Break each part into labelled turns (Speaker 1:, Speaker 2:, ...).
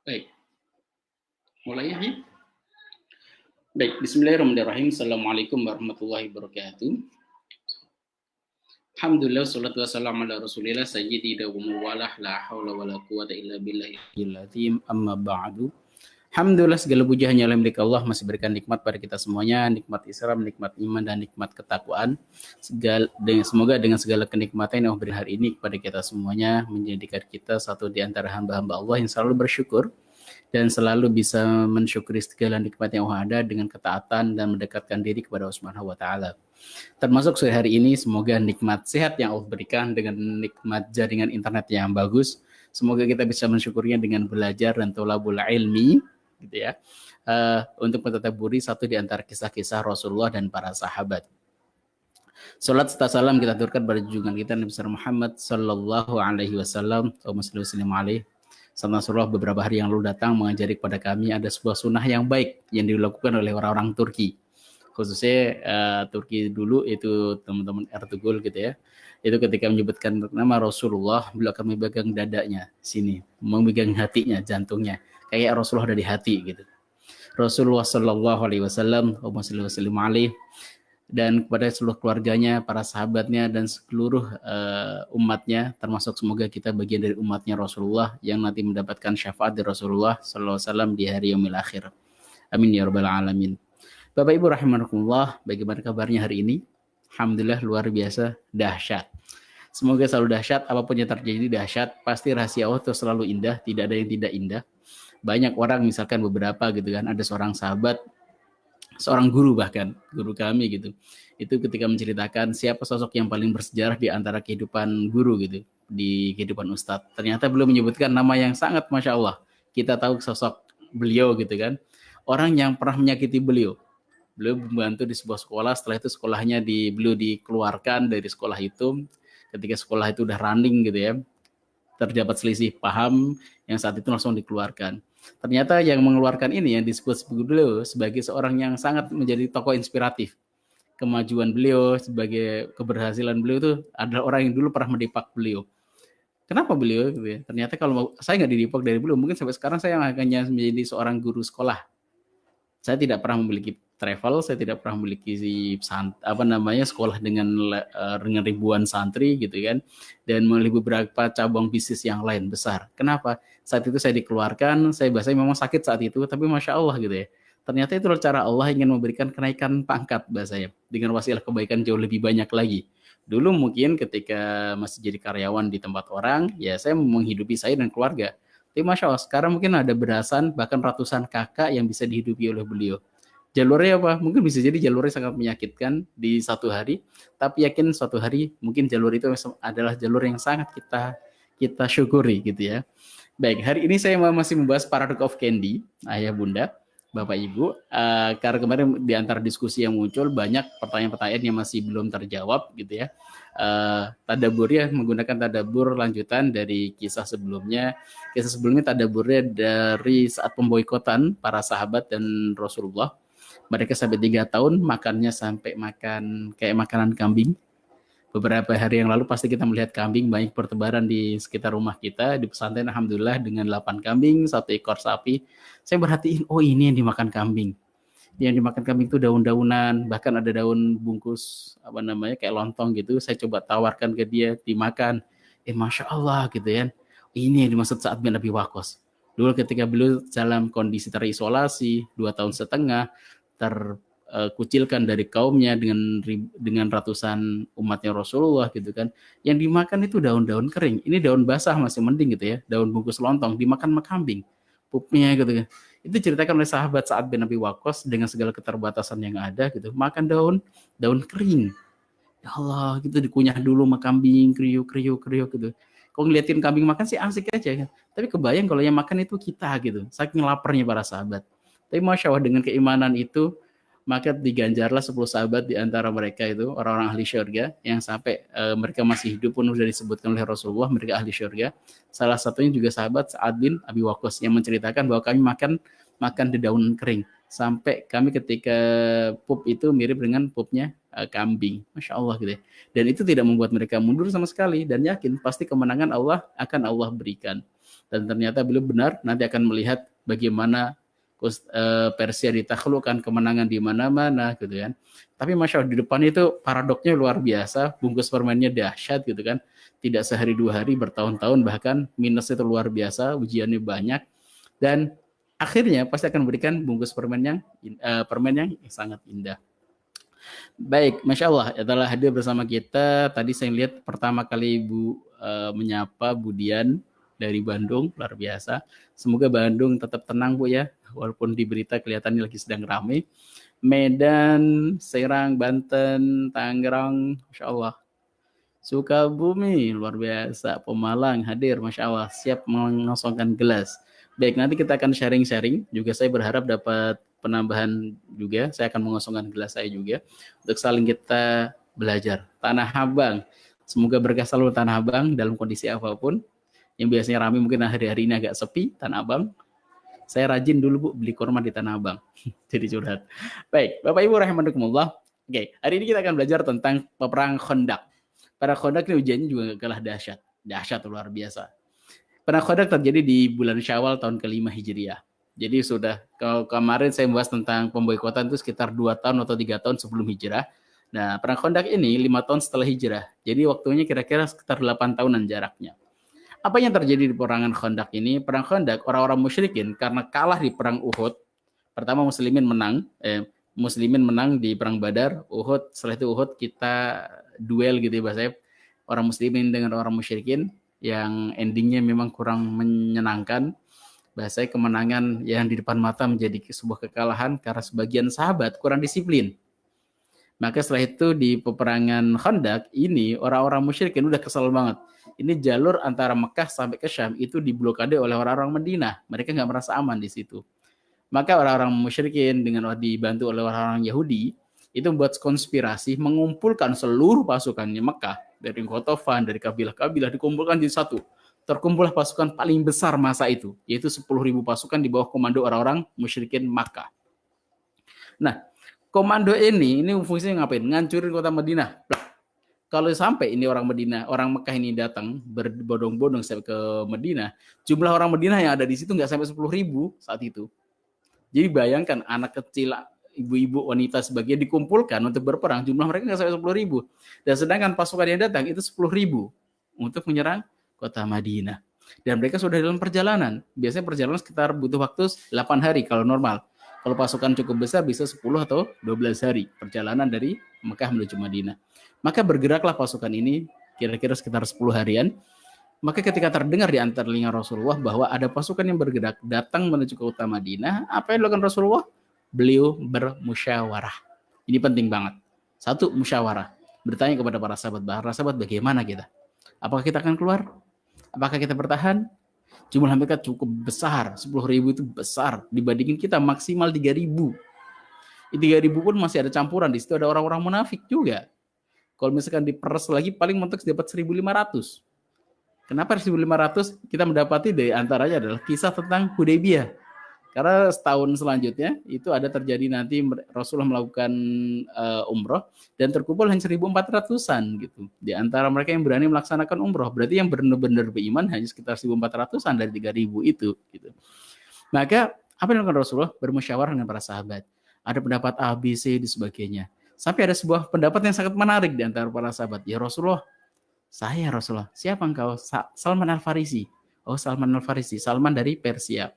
Speaker 1: Baik, mulai ya. Baik, bismillahirrahmanirrahim. Assalamualaikum warahmatullahi wabarakatuh. Alhamdulillah, salatu wassalamu ala rasulillah sayyidina wa mawalah la hawla wa la quwata illa billahil azim amma ba'du. Alhamdulillah segala puji hanya milik Allah, masih berikan nikmat pada kita semuanya, nikmat Islam, nikmat iman, dan nikmat ketakwaan. Semoga dengan segala kenikmatan yang Allah beri hari ini kepada kita semuanya, menjadikan kita satu di antara hamba-hamba Allah yang selalu bersyukur dan selalu bisa mensyukuri segala nikmat yang Allah ada dengan ketaatan dan mendekatkan diri kepada Allah Subhanahu wa taala. Termasuk sore hari ini semoga nikmat sehat yang Allah berikan dengan nikmat jaringan internet yang bagus. Semoga kita bisa mensyukurnya dengan belajar dan tolabul ilmi gitu ya. Untuk mentadabburi satu di antara kisah-kisah Rasulullah dan para sahabat. Salat serta salam kita aturkan pada junjungan kita Nabi Muhammad sallallahu alaihi wasallam. Muslim alaihi. Rasulullah beberapa hari yang lalu datang mengajari kepada kami ada sebuah sunnah yang baik yang dilakukan oleh orang-orang Turki. Khususnya Turki dulu itu teman-teman Ertugrul gitu ya. Itu ketika menyebutkan nama Rasulullah, beliau akan memegang dadanya sini, memegang hatinya, jantungnya. Kayak Rasulullah ada di hati gitu. Rasulullah sallallahu alaihi wasallam, Muslim alaihi, dan kepada seluruh keluarganya, para sahabatnya, dan seluruh umatnya, termasuk semoga kita bagian dari umatnya Rasulullah yang nanti mendapatkan syafaat dari Rasulullah sallallahu alaihi wasallam di hari yaumil akhir. Amin ya rabbal alamin. Bapak Ibu rahimakumullah, bagaimana kabarnya hari ini? Alhamdulillah luar biasa dahsyat. Semoga selalu dahsyat, apapun yang terjadi dahsyat. Pasti rahasia Allah itu selalu indah, tidak ada yang tidak indah. Banyak orang, misalkan beberapa gitu kan, ada seorang sahabat, seorang guru bahkan, guru kami gitu. Itu ketika menceritakan siapa sosok yang paling bersejarah di antara kehidupan guru gitu, di kehidupan ustadz. Ternyata belum menyebutkan nama yang sangat Masya Allah. Kita tahu sosok beliau gitu kan. Orang yang pernah menyakiti beliau. Beliau membantu di sebuah sekolah, setelah itu sekolahnya beliau dikeluarkan dari sekolah itu. Ketika sekolah itu udah running gitu ya, terdapat selisih paham yang saat itu langsung dikeluarkan. Ternyata yang mengeluarkan ini yang disebut beliau sebagai seorang yang sangat menjadi tokoh inspiratif. Kemajuan beliau, sebagai keberhasilan beliau itu adalah orang yang dulu pernah mendipak beliau. Kenapa beliau? Ternyata kalau saya nggak didipak dari beliau, mungkin sampai sekarang saya hanya menjadi seorang guru sekolah. Saya tidak pernah memiliki travel, saya tidak pernah memiliki sekolah dengan ribuan santri gitu kan, dan memiliki beberapa cabang bisnis yang lain besar. Kenapa? Saat itu saya dikeluarkan, saya bahasanya memang sakit saat itu, tapi Masya Allah gitu ya. Ternyata itu cara Allah ingin memberikan kenaikan pangkat bahasanya, dengan wasilah kebaikan jauh lebih banyak lagi. Dulu mungkin ketika masih jadi karyawan di tempat orang, ya saya menghidupi saya dan keluarga. Tapi Masya Allah, sekarang mungkin ada belasan, bahkan ratusan kakak yang bisa dihidupi oleh beliau. Jalurnya apa? Mungkin bisa jadi jalurnya sangat menyakitkan di satu hari, tapi yakin suatu hari mungkin jalur itu adalah jalur yang sangat kita syukuri gitu ya. Baik, hari ini saya masih membahas Paradox of Candy, ayah bunda, bapak ibu. Karena kemarin di antara diskusi yang muncul banyak pertanyaan-pertanyaan yang masih belum terjawab gitu ya. Tadaburnya menggunakan tadabur lanjutan dari kisah sebelumnya. Kisah sebelumnya tadaburnya dari saat pemboikotan para sahabat dan Rasulullah. Mereka sampai 3 tahun makannya sampai makan kayak makanan kambing. Beberapa hari yang lalu pasti kita melihat kambing banyak bertebaran di sekitar rumah kita. Di pesantren alhamdulillah dengan 8 kambing, 1 ekor sapi. Saya perhatiin, oh ini yang dimakan kambing. Yang dimakan kambing itu daun-daunan, bahkan ada daun bungkus kayak lontong gitu. Saya coba tawarkan ke dia, dimakan. Masya Allah gitu ya. Ini yang dimaksud Sa'ad bin Abi Waqqas. Dulu ketika beliau dalam kondisi terisolasi 2 tahun setengah, terkucilkan dari kaumnya dengan ratusan umatnya Rasulullah gitu kan. Yang dimakan itu daun-daun kering. Ini daun basah masih mending gitu ya. Daun bungkus lontong dimakan sama kambing. Pupnya gitu kan. Itu ceritakan oleh sahabat Sa'ad bin Abi Waqqas dengan segala keterbatasan yang ada gitu. Makan daun kering. Ya Allah, gitu dikunyah dulu sama kambing, kriuk gitu. Kalau ngeliatin kambing makan sih asik aja kan. Tapi kebayang kalau yang makan itu kita gitu. Saking laparnya para sahabat. Tapi Masya Allah dengan keimanan itu, maka diganjarlah 10 sahabat di antara mereka itu, orang-orang ahli syurga, yang sampai mereka masih hidup pun sudah disebutkan oleh Rasulullah, mereka ahli syurga. Salah satunya juga sahabat Sa'ad bin Abi Waqqas yang menceritakan bahwa kami makan di daun kering. Sampai kami ketika pup itu mirip dengan pupnya kambing. Masya Allah gitu ya. Dan itu tidak membuat mereka mundur sama sekali, dan yakin pasti kemenangan Allah akan Allah berikan. Dan ternyata beliau benar, nanti akan melihat bagaimana Persia ditaklukkan, kemenangan di mana-mana gitu kan. Tapi Masya Allah, di depan itu paradoknya luar biasa, bungkus permennya dahsyat gitu kan. Tidak sehari dua hari, bertahun-tahun, bahkan minus itu luar biasa, ujiannya banyak. Dan akhirnya pasti akan memberikan bungkus permen yang sangat indah. Baik, Masya Allah, telah hadir bersama kita. Tadi saya lihat pertama kali Ibu menyapa Bu Dian dari Bandung, luar biasa. Semoga Bandung tetap tenang Bu ya, walaupun di berita kelihatannya lagi sedang ramai. Medan, Serang, Banten, Tangerang, Masya Allah. Sukabumi, luar biasa. Pemalang hadir, Masya Allah, siap mengosongkan gelas. Baik, nanti kita akan sharing-sharing. Juga saya berharap dapat penambahan juga. Saya akan mengosongkan gelas saya juga. Untuk saling kita belajar. Tanah Abang. Semoga berkah selalu Tanah Abang dalam kondisi apapun. Yang biasanya ramai mungkin hari-hari ini agak sepi, Tanah Abang. Saya rajin dulu Bu beli kurma di Tanah Abang. Jadi curhat. Baik, Bapak Ibu rahimakumullah. Oke, hari ini kita akan belajar tentang peperang Khandaq. Perang Khandaq ini ujiannya juga kalah dahsyat. Dahsyat luar biasa. Perang Khandaq terjadi di bulan Syawal tahun ke-5 Hijriah. Jadi sudah, kalau kemarin saya membahas tentang pemboikotan itu sekitar 2 tahun atau 3 tahun sebelum Hijrah. Nah, Perang Khandaq ini 5 tahun setelah Hijrah. Jadi waktunya kira-kira sekitar 8 tahunan jaraknya. Apa yang terjadi di perangan Khandaq ini? Perang Khandaq, orang-orang musyrikin karena kalah di perang Uhud. Pertama Muslimin menang di perang Badar, Uhud. Setelah itu Uhud kita duel gitu ya bahasanya. Orang Muslimin dengan orang musyrikin yang endingnya memang kurang menyenangkan. Bahasanya kemenangan yang di depan mata menjadi sebuah kekalahan karena sebagian sahabat kurang disiplin. Maka setelah itu di peperangan Khandaq ini orang-orang musyrikin udah kesal banget. Ini jalur antara Mekah sampai ke Syam itu diblokade oleh orang-orang Madinah. Mereka nggak merasa aman di situ. Maka orang-orang musyrikin dengan dibantu oleh orang-orang Yahudi itu membuat konspirasi mengumpulkan seluruh pasukannya Mekah dari Ghatafan, dari kabilah-kabilah dikumpulkan jadi satu. Terkumpullah pasukan paling besar masa itu, yaitu 10.000 pasukan di bawah komando orang-orang musyrikin Makkah. Nah, komando ini fungsinya ngapain? Ngancurin kota Madinah. Kalau sampai ini orang Mekah ini datang berbondong-bondong sampai ke Madinah, jumlah orang Madinah yang ada di situ nggak sampai 10.000 saat itu. Jadi bayangkan anak kecil, ibu-ibu, wanita sebagian dikumpulkan untuk berperang, jumlah mereka nggak sampai 10.000. Dan sedangkan pasukan yang datang itu 10.000 untuk menyerang kota Madinah. Dan mereka sudah dalam perjalanan. Biasanya perjalanan sekitar butuh waktu 8 hari kalau normal. Kalau pasukan cukup besar bisa 10 atau 12 hari perjalanan dari Mekah menuju Madinah. Maka bergeraklah pasukan ini kira-kira sekitar 10 harian. Maka ketika terdengar di antara telinga Rasulullah bahwa ada pasukan yang bergerak datang menuju ke kota Madinah, apa yang dilakukan Rasulullah? Beliau bermusyawarah. Ini penting banget. Satu, musyawarah. Bertanya kepada para sahabat bagaimana kita? Apakah kita akan keluar? Apakah kita bertahan? Jumlah mereka cukup besar, 10.000 itu besar dibandingin kita maksimal 3.000. 3.000 pun masih ada campuran, di situ ada orang-orang munafik juga. Kalau misalkan diperes lagi paling mentok dapat 1.500. Kenapa 1.500? Kita mendapati dari antaranya adalah kisah tentang Hudaybiyah. Karena setahun selanjutnya itu ada terjadi nanti Rasulullah melakukan umroh dan terkumpul hanya 1.400-an gitu. Di antara mereka yang berani melaksanakan umroh, berarti yang benar-benar beriman hanya sekitar 1.400-an dari 3.000 itu gitu. Maka apa yang dilakukan Rasulullah? Bermusyawarah dengan para sahabat. Ada pendapat A, B, C dan sebagainya. Sampai ada sebuah pendapat yang sangat menarik di antara para sahabat. Ya Rasulullah, siapa engkau? Salman Al-Farisi. Oh, Salman Al-Farisi, Salman dari Persia.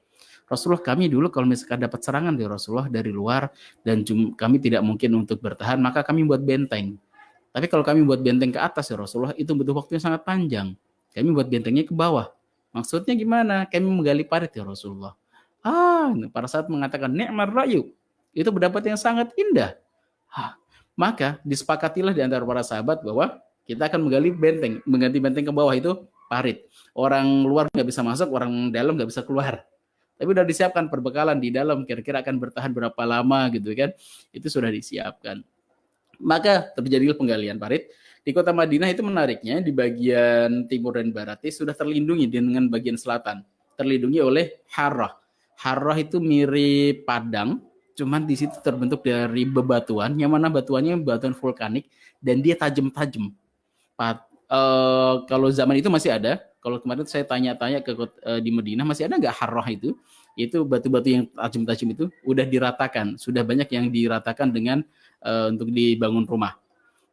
Speaker 1: Rasulullah, kami dulu kalau misalkan dapat serangan dari Rasulullah dari luar dan kami tidak mungkin untuk bertahan, maka kami buat benteng. Tapi kalau kami buat benteng ke atas ya Rasulullah, itu butuh waktu yang sangat panjang. Kami buat bentengnya ke bawah. Maksudnya gimana? Kami menggali parit ya Rasulullah. Para saat mengatakan ni'mar ra'yu. Itu pendapat yang sangat indah. Maka disepakatilah di antara para sahabat bahwa kita akan mengganti benteng ke bawah itu parit. Orang luar nggak bisa masuk, orang dalam nggak bisa keluar. Tapi sudah disiapkan perbekalan di dalam, kira-kira akan bertahan berapa lama gitu kan. Itu sudah disiapkan. Maka terjadilah penggalian parit. Di kota Madinah itu menariknya, di bagian timur dan baratnya sudah terlindungi dengan bagian selatan. Terlindungi oleh Harrah. Harrah itu mirip padang, cuman di situ terbentuk dari bebatuan, yang mana batuannya batuan vulkanik, dan dia tajam-tajam. Kalau zaman itu masih ada, Kalau kemarin saya tanya-tanya di Madinah, masih ada nggak harrah itu? Itu batu-batu yang tajam-tajam itu udah diratakan, sudah banyak yang diratakan dengan untuk dibangun rumah.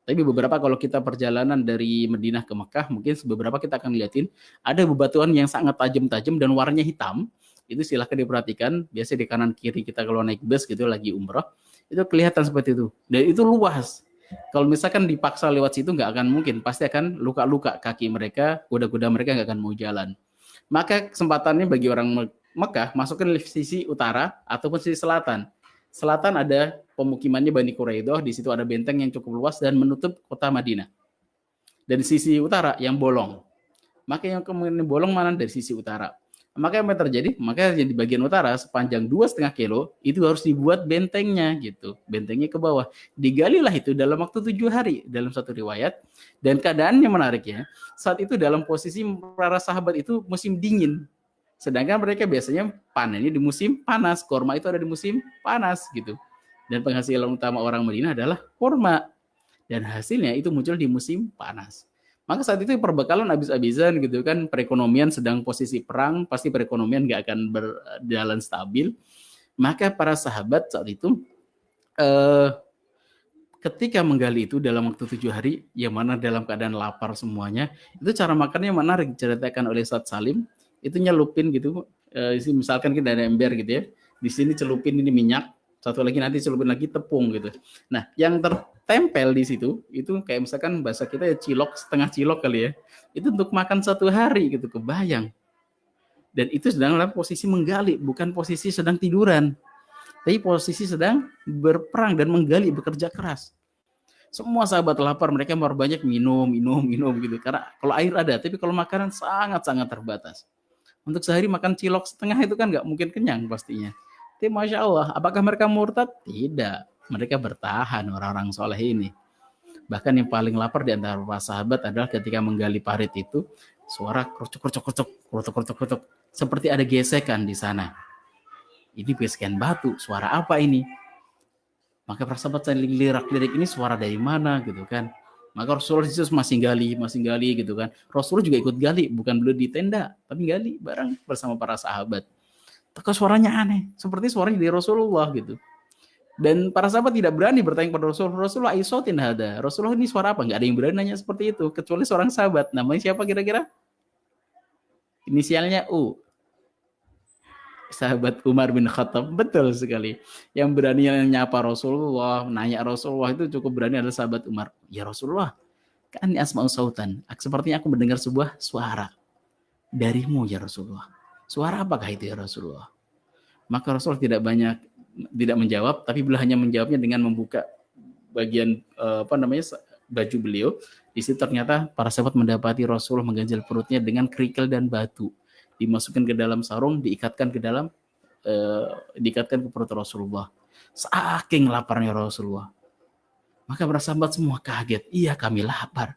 Speaker 1: Tapi beberapa kalau kita perjalanan dari Madinah ke Mekah, mungkin beberapa kita akan lihatin ada bebatuan yang sangat tajam-tajam dan warnanya hitam. Itu silahkan diperhatikan. Biasanya di kanan kiri kita kalau naik bus gitu lagi umroh, itu kelihatan seperti itu. Dan itu luas. Kalau misalkan dipaksa lewat situ nggak akan mungkin, pasti akan luka-luka kaki mereka, kuda-kuda mereka nggak akan mau jalan. Maka kesempatannya bagi orang Mekah masuk ke sisi utara ataupun sisi selatan. Selatan ada pemukimannya Bani Quraidah, di situ ada benteng yang cukup luas dan menutup kota Madinah. Dari sisi utara yang bolong. Maka yang kemudian bolong mana dari sisi utara. Maka yang terjadi, maka yang di bagian utara sepanjang 2,5 kilo itu harus dibuat bentengnya gitu, bentengnya ke bawah. Digalilah itu dalam waktu 7 hari dalam satu riwayat. Dan keadaannya menarik ya, saat itu dalam posisi para sahabat itu musim dingin. Sedangkan mereka biasanya panennya di musim panas. Korma itu ada di musim panas gitu. Dan penghasilan utama orang Madinah adalah korma. Dan hasilnya itu muncul di musim panas. Maka saat itu perbekalan habis-habisan gitu kan. Perekonomian sedang posisi perang. Pasti perekonomian gak akan berjalan stabil. Maka para sahabat saat itu ketika menggali itu dalam waktu 7 hari, yang mana dalam keadaan lapar semuanya, itu cara makannya menarik diceritakan oleh Ustaz Salim. Itu nyelupin gitu, misalkan kita ada ember gitu ya, di sini celupin ini minyak, satu lagi nanti celupin lagi tepung gitu. Nah, yang tertempel di situ itu kayak misalkan bahasa kita ya cilok, setengah cilok kali ya, itu untuk makan 1 hari gitu, kebayang. Dan itu sedang dalam posisi menggali, bukan posisi sedang tiduran, tapi posisi sedang berperang dan menggali, bekerja keras. Semua sahabat lapar, mereka banyak minum gitu, karena kalau air ada, tapi kalau makanan sangat-sangat terbatas. Untuk sehari makan cilok setengah itu kan nggak mungkin kenyang pastinya. Tapi Masya Allah, apakah mereka murtad? Tidak. Mereka bertahan orang-orang soleh ini. Bahkan yang paling lapar di antara para sahabat adalah ketika menggali parit itu, suara kerucuk. Seperti ada gesekan di sana. Ini gesekan batu, suara apa ini? Maka para sahabat saling lirak-lirik, ini suara dari mana gitu kan. Maka Rasulullah masih gali gitu kan. Rasulullah juga ikut gali, bukan beliau di tenda, tapi gali bareng bersama para sahabat. Kok suaranya aneh, seperti suaranya dari Rasulullah gitu. Dan para sahabat tidak berani bertanya kepada Rasulullah, aisotin hada. Rasulullah ini suara apa? Nggak ada yang berani nanya seperti itu, kecuali seorang sahabat. Namanya siapa kira-kira? Inisialnya U. Sahabat Umar bin Khattab, betul sekali. Yang berani nyapa Rasulullah, nanya Rasulullah itu cukup berani adalah sahabat Umar. Ya Rasulullah, kan asma'u sautan. Sepertinya aku mendengar sebuah suara darimu ya Rasulullah. Suara apakah itu ya Rasulullah? Maka Rasulullah tidak menjawab, tapi beliau hanya menjawabnya dengan membuka bagian baju beliau. Di situ ternyata para sahabat mendapati Rasulullah mengganjal perutnya dengan kerikil dan batu. Dimasukkan ke dalam sarung, diikatkan ke perut Rasulullah. Saking laparnya Rasulullah. Maka para sahabat semua kaget. Iya, kami lapar.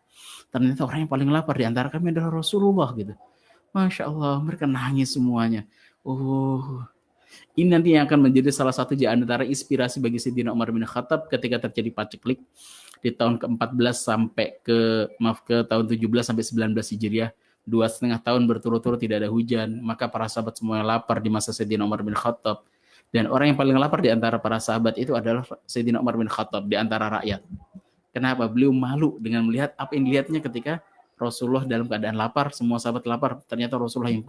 Speaker 1: Ternyata orang yang paling lapar di antara kami adalah Rasulullah gitu. Masya Allah, mereka nangis semuanya. Oh, ini nanti yang akan menjadi salah satu di antara inspirasi bagi Sayyidina Umar bin Khattab ketika terjadi paceklik di tahun ke-14 sampai ke tahun 17 sampai 19 Hijriah. 2,5 tahun berturut-turut tidak ada hujan, maka para sahabat semuanya lapar di masa Sayyidina Umar bin Khattab. Dan orang yang paling lapar di antara para sahabat itu adalah Sayyidina Umar bin Khattab di antara rakyat. Kenapa? Beliau malu dengan melihat apa yang dilihatnya ketika Rasulullah dalam keadaan lapar, semua sahabat lapar, ternyata Rasulullah yang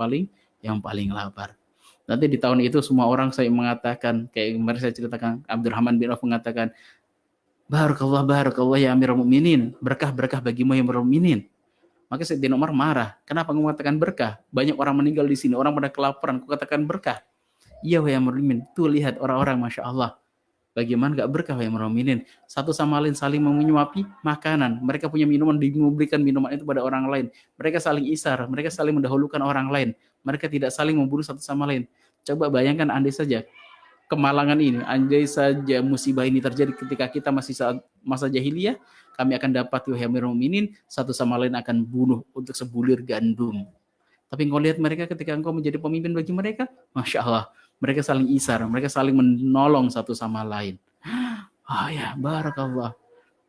Speaker 1: paling lapar. Nanti di tahun itu semua orang saya mengatakan, kayak kemarin saya ceritakan, Abdurrahman bin Auf mengatakan, Barakallah ya Amirul Mukminin, berkah bagimu ya Amirul Mukminin. Maka Sayyidina Umar marah. Kenapa kamu mengatakan berkah? Banyak orang meninggal di sini, orang pada kelaparan, aku katakan berkah. Iya wahai Amirul Mukminin, tuh lihat orang-orang Masya Allah. Bagaimana gak berkah wahai Amirul Mukminin? Satu sama lain saling menyuapi makanan. Mereka punya minuman, diberikan minuman itu pada orang lain. Mereka saling isar, mereka saling mendahulukan orang lain. Mereka tidak saling membunuh satu sama lain. Coba bayangkan andai saja kemalangan ini, andai saja musibah ini terjadi ketika kita masih saat masa jahiliyah, kami akan dapat wahai Amirul Mukminin, satu sama lain akan bunuh untuk sebulir gandum. Tapi engkau lihat mereka ketika engkau menjadi pemimpin bagi mereka, Masya Allah, mereka saling isar, mereka saling menolong satu sama lain. Oh ya, barakallah.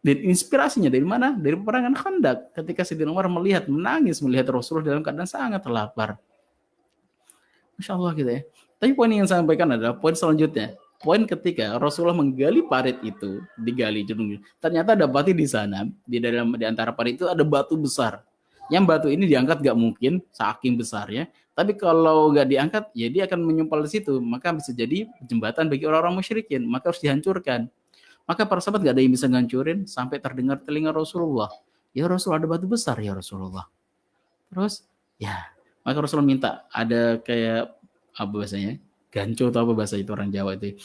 Speaker 1: Dan inspirasinya dari mana? Dari peperangan Khandaq. Ketika Sayyidina Umar menangis melihat Rasulullah dalam keadaan sangat lapar. Masya Allah gitu ya. Tapi poin yang saya sampaikan adalah poin selanjutnya. Poin ketika Rasulullah menggali parit itu, digali jedung, ternyata dapati di sana, di antara parit itu ada batu besar. Yang batu ini diangkat gak mungkin, saking besarnya. Tapi kalau gak diangkat, ya dia akan menyumpal di situ. Maka bisa jadi jembatan bagi orang-orang musyrikin. Maka harus dihancurkan. Maka para sahabat gak ada yang bisa ngancurin sampai terdengar telinga Rasulullah. Ya Rasulullah, ada batu besar ya Rasulullah. Terus, ya, maka Rasulullah minta ada kayak apa bahasanya? Ganco atau apa bahasa itu orang Jawa itu.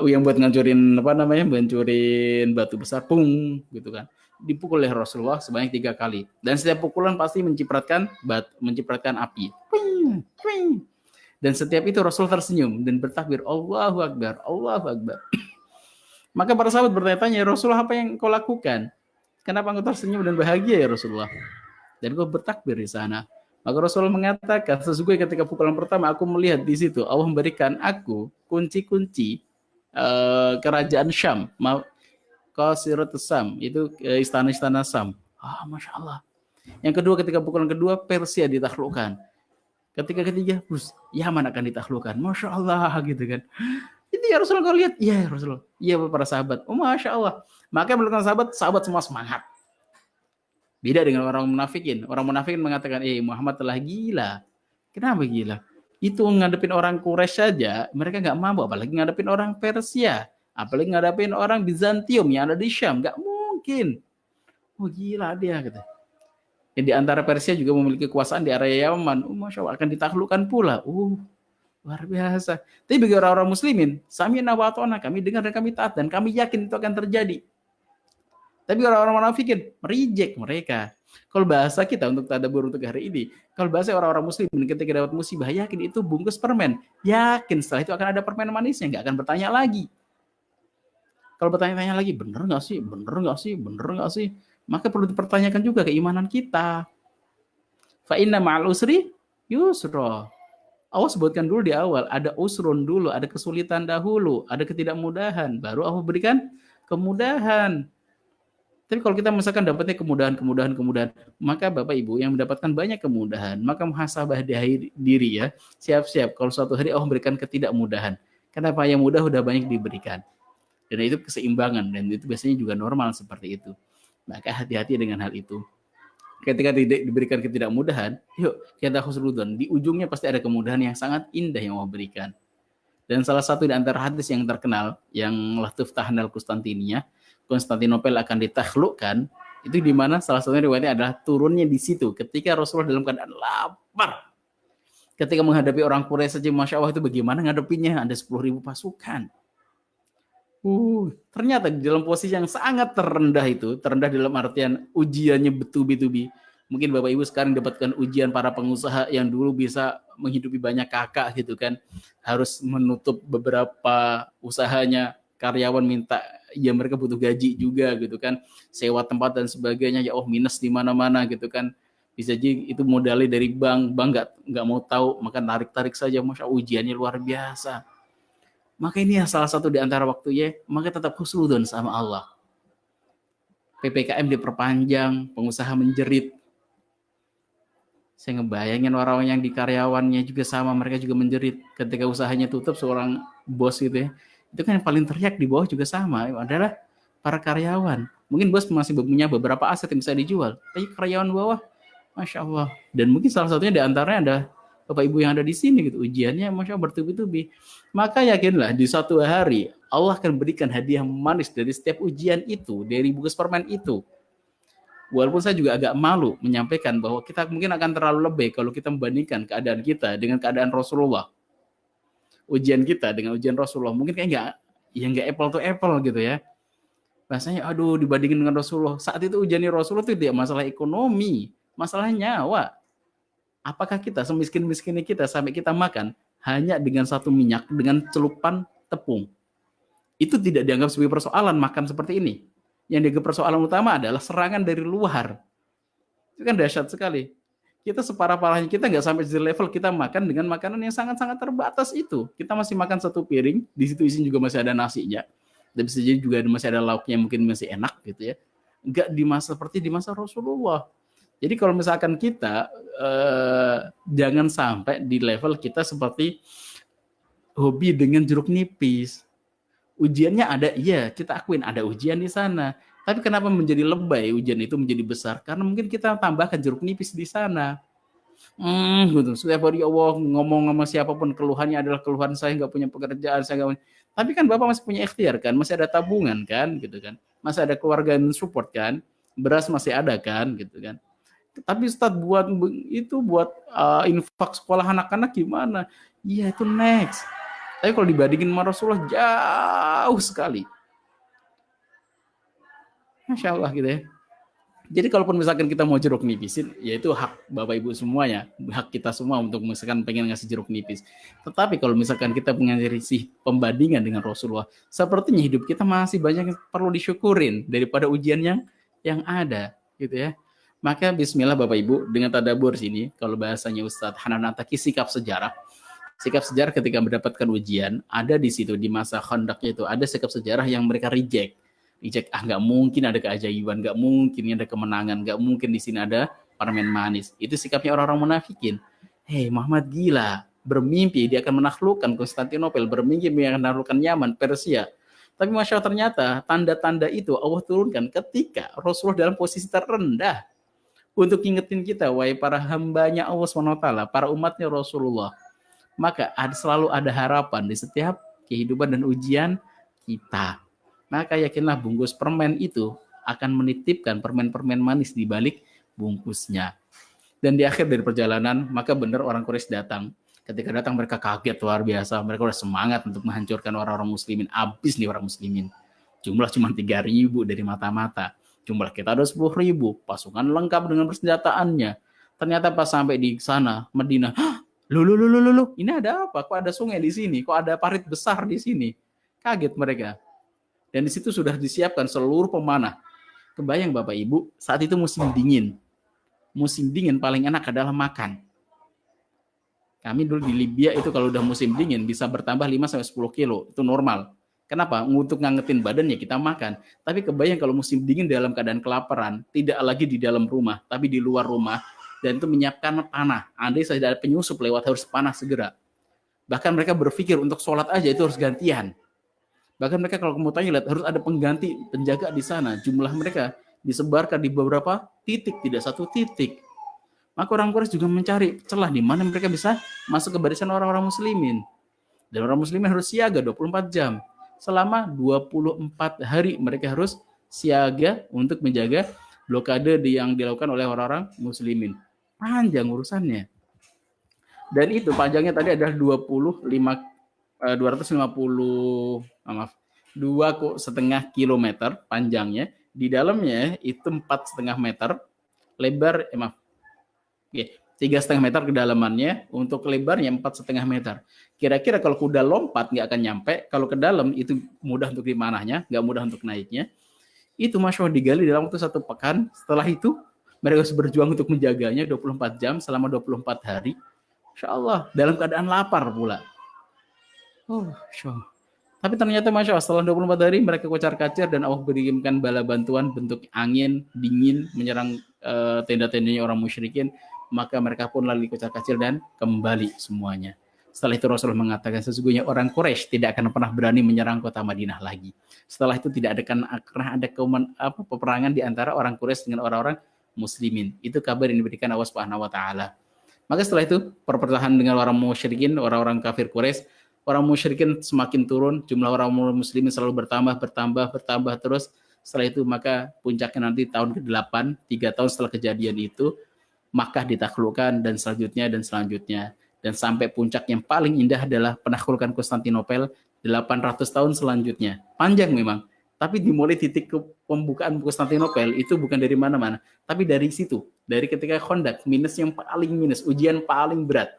Speaker 1: Yang buat ngancurin ngancurin batu besar, pung gitu kan. Dipukul oleh Rasulullah sebanyak 3 kali. Dan setiap pukulan pasti mencipratkan api. Dan setiap itu Rasul tersenyum dan bertakbir, Allahu Akbar, Allahu Akbar. Maka para sahabat bertanya-tanya, Rasulullah, apa yang kau lakukan? Kenapa engkau tersenyum dan bahagia ya Rasulullah? Dan kau bertakbir di sana. Maka Rasulullah mengatakan, sesungguhnya ketika pukulan pertama aku melihat di situ Allah memberikan aku kunci-kunci kerajaan Syam, Qasiratus Sam, itu istana-istana Sam. Masya Allah. Yang kedua, ketika pukulan kedua Persia ditaklukkan. Ketika ketiga, Yaman akan ditaklukkan. Masya Allah gitu kan. Itu ya Rasulullah, kau lihat? Iya Rasulullah. Iya para sahabat. Masya Allah. Maka menurut sahabat semua semangat. Beda dengan orang munafikin. Orang munafikin mengatakan, Muhammad telah gila. Kenapa gila? Itu ngadepin orang Quraisy saja, mereka nggak mampu. Apalagi ngadepin orang Persia. Apalagi ngadepin orang Bizantium yang ada di Syam. Nggak mungkin. Gila dia. Gitu. Yang di antara Persia juga memiliki kekuasaan di area Yaman. Masya Allah, akan ditaklukkan pula. Luar biasa. Tapi bagi orang-orang muslimin, sami'na wa ata'na, kami dengar dan kami taat. Dan kami yakin itu akan terjadi. Tapi orang-orang munafikin reject mereka. Kalau bahasa kita untuk tadabbur untuk hari ini, kalau bahasa orang-orang muslim ketika dapat musibah, yakin itu bungkus permen. Yakin setelah itu akan ada permen manisnya, nggak akan bertanya lagi. Kalau bertanya-tanya lagi, bener nggak sih? Bener nggak sih? Bener nggak sih? Maka perlu dipertanyakan juga keimanan kita. Fa inna ma'al usri yusra. Allah sebutkan dulu di awal, ada usrun dulu, ada kesulitan dahulu, ada ketidakmudahan, baru Allah berikan kemudahan. Tapi kalau kita misalkan dapatnya kemudahan, maka Bapak Ibu yang mendapatkan banyak kemudahan, maka muhasabah diri ya, siap-siap kalau suatu hari Allah memberikan ketidakmudahan. Kenapa? Yang mudah udah banyak diberikan. Dan itu keseimbangan, dan itu biasanya juga normal seperti itu. Maka hati-hati dengan hal itu. Ketika tidak diberikan ketidakmudahan, yuk kita husnudzon. Di ujungnya pasti ada kemudahan yang sangat indah yang Allah berikan. Dan salah satu di antara hadis yang terkenal, yang Tuftahna Konstantinopel akan ditaklukkan, itu di mana salah satunya riwayatnya adalah turunnya di situ ketika Rasulullah dalam keadaan lapar. Ketika menghadapi orang Quraisy saja, Masya Allah, itu bagaimana ngadepinnya? Ada 10.000 pasukan. Ternyata di dalam posisi yang sangat terendah itu, terendah dalam artian ujiannya betubi-tubi. Mungkin Bapak Ibu sekarang dapatkan ujian para pengusaha yang dulu bisa menghidupi banyak kakak gitu kan, harus menutup beberapa usahanya, karyawan minta, ya mereka butuh gaji juga gitu kan, sewa tempat dan sebagainya, ya minus di mana-mana gitu kan. Bisa jadi itu modalnya dari bank nggak mau tahu, maka tarik saja. Masya Allah, ujiannya luar biasa. Maka ini salah satu di antara waktunya, maka tetap husnudzon sama Allah. PPKM diperpanjang, pengusaha menjerit. Saya ngebayangin orang-orang yang di karyawannya juga sama, mereka juga menjerit. Ketika usahanya tutup, seorang bos gitu ya, itu kan yang paling teriak di bawah juga sama, adalah para karyawan. Mungkin bos masih punya beberapa aset yang bisa dijual, tapi karyawan bawah, Masya Allah. Dan mungkin salah satunya di antaranya ada Bapak Ibu yang ada di sini gitu, ujiannya Masya Allah bertubi-tubi. Maka yakinlah di suatu hari Allah akan berikan hadiah manis dari setiap ujian itu, dari bungkus permen itu. Walaupun saya juga agak malu menyampaikan bahwa kita mungkin akan terlalu lebih kalau kita membandingkan keadaan kita dengan keadaan Rasulullah. Ujian kita dengan ujian Rasulullah mungkin kayak nggak apple to apple gitu ya. Rasanya dibandingin dengan Rasulullah. Saat itu ujiannya Rasulullah itu tidak masalah ekonomi, masalah nyawa. Apakah kita semiskin-miskinnya kita sampai kita makan hanya dengan satu minyak, dengan celupan tepung? Itu tidak dianggap sebagai persoalan makan seperti ini. Yang dianggap persoalan utama adalah serangan dari luar. Itu kan dahsyat sekali. Kita separah-parahnya, kita nggak sampai di level kita makan dengan makanan yang sangat-sangat terbatas itu. Kita masih makan satu piring, di situ isinya juga masih ada nasinya. dan bisa jadi juga masih ada lauknya mungkin masih enak gitu ya. Enggak di masa seperti di masa Rasulullah. Jadi kalau misalkan kita jangan sampai di level kita seperti hobi dengan jeruk nipis. Ujiannya ada, iya kita akuin ada ujian di sana. Tapi kenapa menjadi lebay ujian itu menjadi besar? Karena mungkin kita tambahkan jeruk nipis di sana. Gitu. Setiap hari Allah ngomong sama siapapun keluhannya adalah keluhan saya nggak punya pekerjaan, saya nggak punya. Tapi kan Bapak masih punya ikhtiar kan, masih ada tabungan kan, gitu kan, masih ada keluarga yang support kan, beras masih ada kan, gitu kan. Tapi Ustadz buat itu buat infak sekolah anak-anak gimana? Iya itu next. Tapi kalau dibandingin sama Rasulullah jauh sekali. Masya Allah gitu ya. Jadi kalaupun misalkan kita mau jeruk nipisin, ya itu hak Bapak Ibu semuanya, hak kita semua untuk misalkan pengen ngasih jeruk nipis. Tetapi kalau misalkan kita mengasih pembandingan dengan Rasulullah, sepertinya hidup kita masih banyak yang perlu disyukurin daripada ujian yang ada, gitu ya. Maka Bismillah Bapak Ibu, dengan tadabbur sini, kalau bahasanya Ustadz Hanan Ataki, sikap sejarah ketika mendapatkan ujian, ada di situ di masa Khandaqnya itu ada sikap sejarah yang mereka reject, nggak mungkin ada keajaiban, nggak mungkin ada kemenangan, nggak mungkin di sini ada permen manis. Itu sikapnya orang-orang munafikin. Hei Muhammad gila, bermimpi dia akan menaklukkan Konstantinopel, bermimpi dia akan menaklukkan Yaman, Persia. Tapi Masya Allah ternyata tanda-tanda itu Allah turunkan ketika Rasulullah dalam posisi terendah untuk ngingetin kita, wahai para hambanya Allah SWT, para umatnya Rasulullah. Maka selalu ada harapan di setiap kehidupan dan ujian kita. Maka yakinlah bungkus permen itu akan menitipkan permen-permen manis di balik bungkusnya. Dan di akhir dari perjalanan, maka benar orang Quraisy datang. Ketika datang mereka kaget luar biasa. Mereka udah semangat untuk menghancurkan orang-orang muslimin. Habis nih orang muslimin. Jumlah cuma 3.000 dari mata-mata. Jumlah kita ada 10.000. Pasukan lengkap dengan persenjataannya. Ternyata pas sampai di sana, Madinah, Lu, ini ada apa? Kok ada sungai di sini? Kok ada parit besar di sini? Kaget mereka. Dan di situ sudah disiapkan seluruh pemanah. Kebayang Bapak Ibu, saat itu musim dingin. Musim dingin paling enak adalah makan. Kami dulu di Libya itu kalau udah musim dingin bisa bertambah 5-10 kilo. Itu normal. Kenapa? Untuk ngangetin badan ya kita makan. Tapi kebayang kalau musim dingin dalam keadaan kelaparan, tidak lagi di dalam rumah, tapi di luar rumah. Dan itu menyiapkan panah. Andai saja ada penyusup lewat harus panah segera. Bahkan mereka berpikir untuk sholat aja itu harus gantian. Bahkan mereka kalau mau tanya lihat harus ada pengganti penjaga di sana. Jumlah mereka disebarkan di beberapa titik, tidak satu titik. Maka orang Quraisy juga mencari celah di mana mereka bisa masuk ke barisan orang-orang muslimin. Dan orang muslimin harus siaga 24 jam. Selama 24 hari mereka harus siaga untuk menjaga blokade yang dilakukan oleh orang-orang muslimin. Panjang urusannya. Dan itu panjangnya tadi adalah 2,5 kilometer panjangnya. Di dalamnya itu 4,5 meter lebar, 3,5 meter kedalamannya, untuk lebarnya 4,5 meter. Kira-kira kalau kuda lompat nggak akan nyampe, kalau ke dalam itu mudah untuk dimanahnya, nggak mudah untuk naiknya. Itu Masya Allah digali dalam waktu 1 pekan. Setelah itu mereka harus berjuang untuk menjaganya 24 jam selama 24 hari. Masya Allah, dalam keadaan lapar pula. Tapi ternyata Masya Allah, setelah 24 hari mereka kocar-kacir dan Allah berikan bala bantuan bentuk angin dingin menyerang tenda-tendanya orang musyrikin. Maka mereka pun lalu kocar-kacir dan kembali semuanya. Setelah itu Rasulullah mengatakan sesungguhnya orang Quraisy tidak akan pernah berani menyerang kota Madinah lagi. Setelah itu tidak akan pernah ada peperangan di antara orang Quraisy dengan orang-orang muslimin. Itu kabar yang diberikan Allah Subhanahu wa taala. Maka setelah itu perpecahan dengan orang musyrikin, orang-orang kafir Quraisy, orang musyrikin semakin turun, jumlah orang muslimin selalu bertambah terus. Setelah itu maka puncaknya nanti tahun ke-8, 3 tahun setelah kejadian itu, Makkah ditaklukkan dan selanjutnya. Dan sampai puncak yang paling indah adalah penaklukan Konstantinopel 800 tahun selanjutnya. Panjang memang, tapi dimulai titik pembukaan Konstantinopel itu bukan dari mana-mana, tapi dari situ, dari ketika Khandaq, ujian paling berat.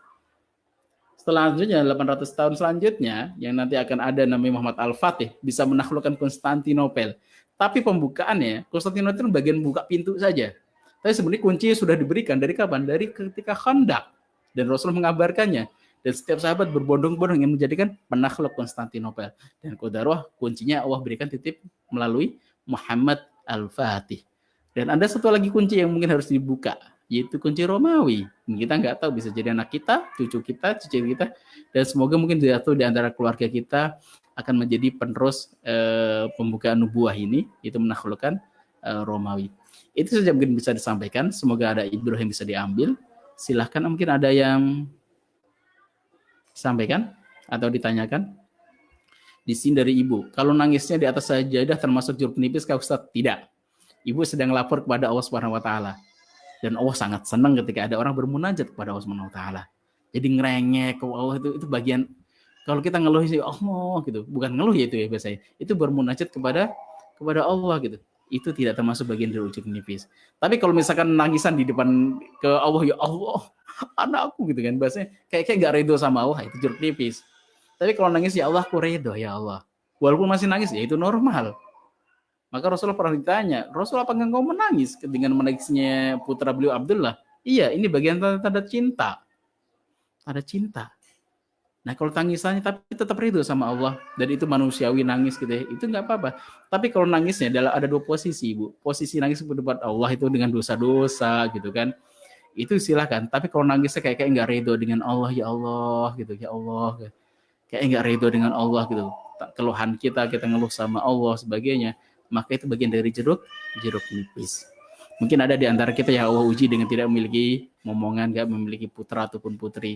Speaker 1: Selanjutnya 800 tahun selanjutnya yang nanti akan ada namanya Muhammad Al-Fatih bisa menaklukkan Konstantinopel. Tapi pembukaannya Konstantinopel bagian buka pintu saja. Tapi sebenarnya kunci sudah diberikan dari kapan? Dari ketika Khandaq. Dan Rasul mengabarkannya. Dan setiap sahabat berbondong-bondong yang menjadikan penakluk Konstantinopel. Dan Qadarullah kuncinya Allah berikan titip melalui Muhammad Al-Fatih. Dan ada satu lagi kunci yang mungkin harus dibuka, yaitu kunci Romawi. Kita nggak tahu, bisa jadi anak kita, cucu kita, cucu kita, dan semoga mungkin jatuh di antara keluarga kita akan menjadi penerus pembukaan nubuah ini, itu menaklukkan Romawi. Itu saja mungkin bisa disampaikan. Semoga ada ibrah yang bisa diambil. Silahkan, mungkin ada yang sampaikan atau ditanyakan. Di sini dari Ibu, kalau nangisnya di atas sajadah termasuk jeruk nipis kah Ustaz? Tidak. Ibu sedang lapor kepada Allah Subhanahu wa taala. Dan Allah sangat senang ketika ada orang bermunajat kepada Allah Subhanahu wa taala. Jadi ngerengek ke Allah itu bagian, kalau kita ngeluh sih Allah gitu, bukan ngeluh ya itu ya biasanya. Itu bermunajat kepada Allah gitu. Itu tidak termasuk bagian dari jeruk nipis. Tapi kalau misalkan nangisan di depan ke Allah, ya Allah, anakku gitu kan, bahasanya kayak nggak ridho sama Allah, itu jeruk nipis. Tapi kalau nangis, ya Allah, aku ridho ya Allah. Walaupun masih nangis, ya itu normal. Maka Rasulullah pernah ditanya, Rasul apa engkau menangis dengan menangisnya putra beliau Abdullah? Iya, ini bagian tanda cinta. Tanda cinta. Nah kalau tangisannya tapi tetap ridho sama Allah, dan itu manusiawi nangis gitu ya, itu nggak apa-apa. Tapi kalau nangisnya ada dua posisi, Bu. Posisi nangis kepada Allah itu dengan dosa-dosa gitu kan, itu silakan. Tapi kalau nangisnya kayak nggak ridho dengan Allah, ya Allah gitu, ya Allah, kayak nggak ridho dengan Allah gitu. Keluhan kita ngeluh sama Allah sebagainya, maka itu bagian dari jeruk nipis. Mungkin ada di antara kita yang Allah uji dengan tidak memiliki momongan, nggak memiliki putra ataupun putri.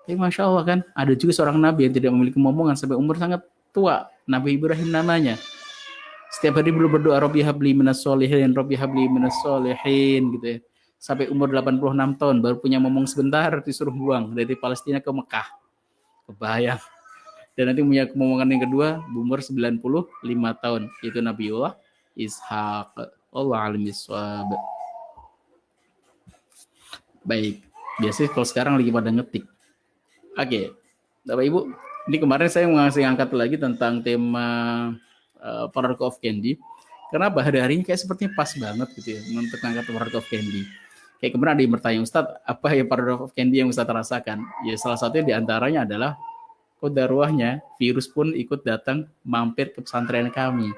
Speaker 1: Tapi Masya Allah kan, ada juga seorang Nabi yang tidak memiliki momongan sampai umur sangat tua. Nabi Ibrahim namanya. Setiap hari beliau berdoa, Rabbi habli minas solihin, Rabbi habli minas solihin, gitu ya. Sampai umur 86 tahun, baru punya momong sebentar, disuruh buang dari Palestina ke Mekah. Kebayang. Dan nanti punya momongan yang kedua, umur 95 tahun. Itu Nabiullah Ishaq. Allah alim bisawab. Baik, biasanya kalau sekarang lagi pada ngetik. Oke, Bapak Ibu, ini kemarin saya ngasih angkat lagi tentang tema Product of Candy. Kenapa hari-hari ini kayak sepertinya pas banget gitu ya untuk angkat Product of Candy. Kayak kemarin ada yang bertanya, Ustadz, apa ya Product of Candy yang Ustadz rasakan? Ya salah satunya diantaranya adalah Qadarullah virus pun ikut datang mampir ke pesantren kami.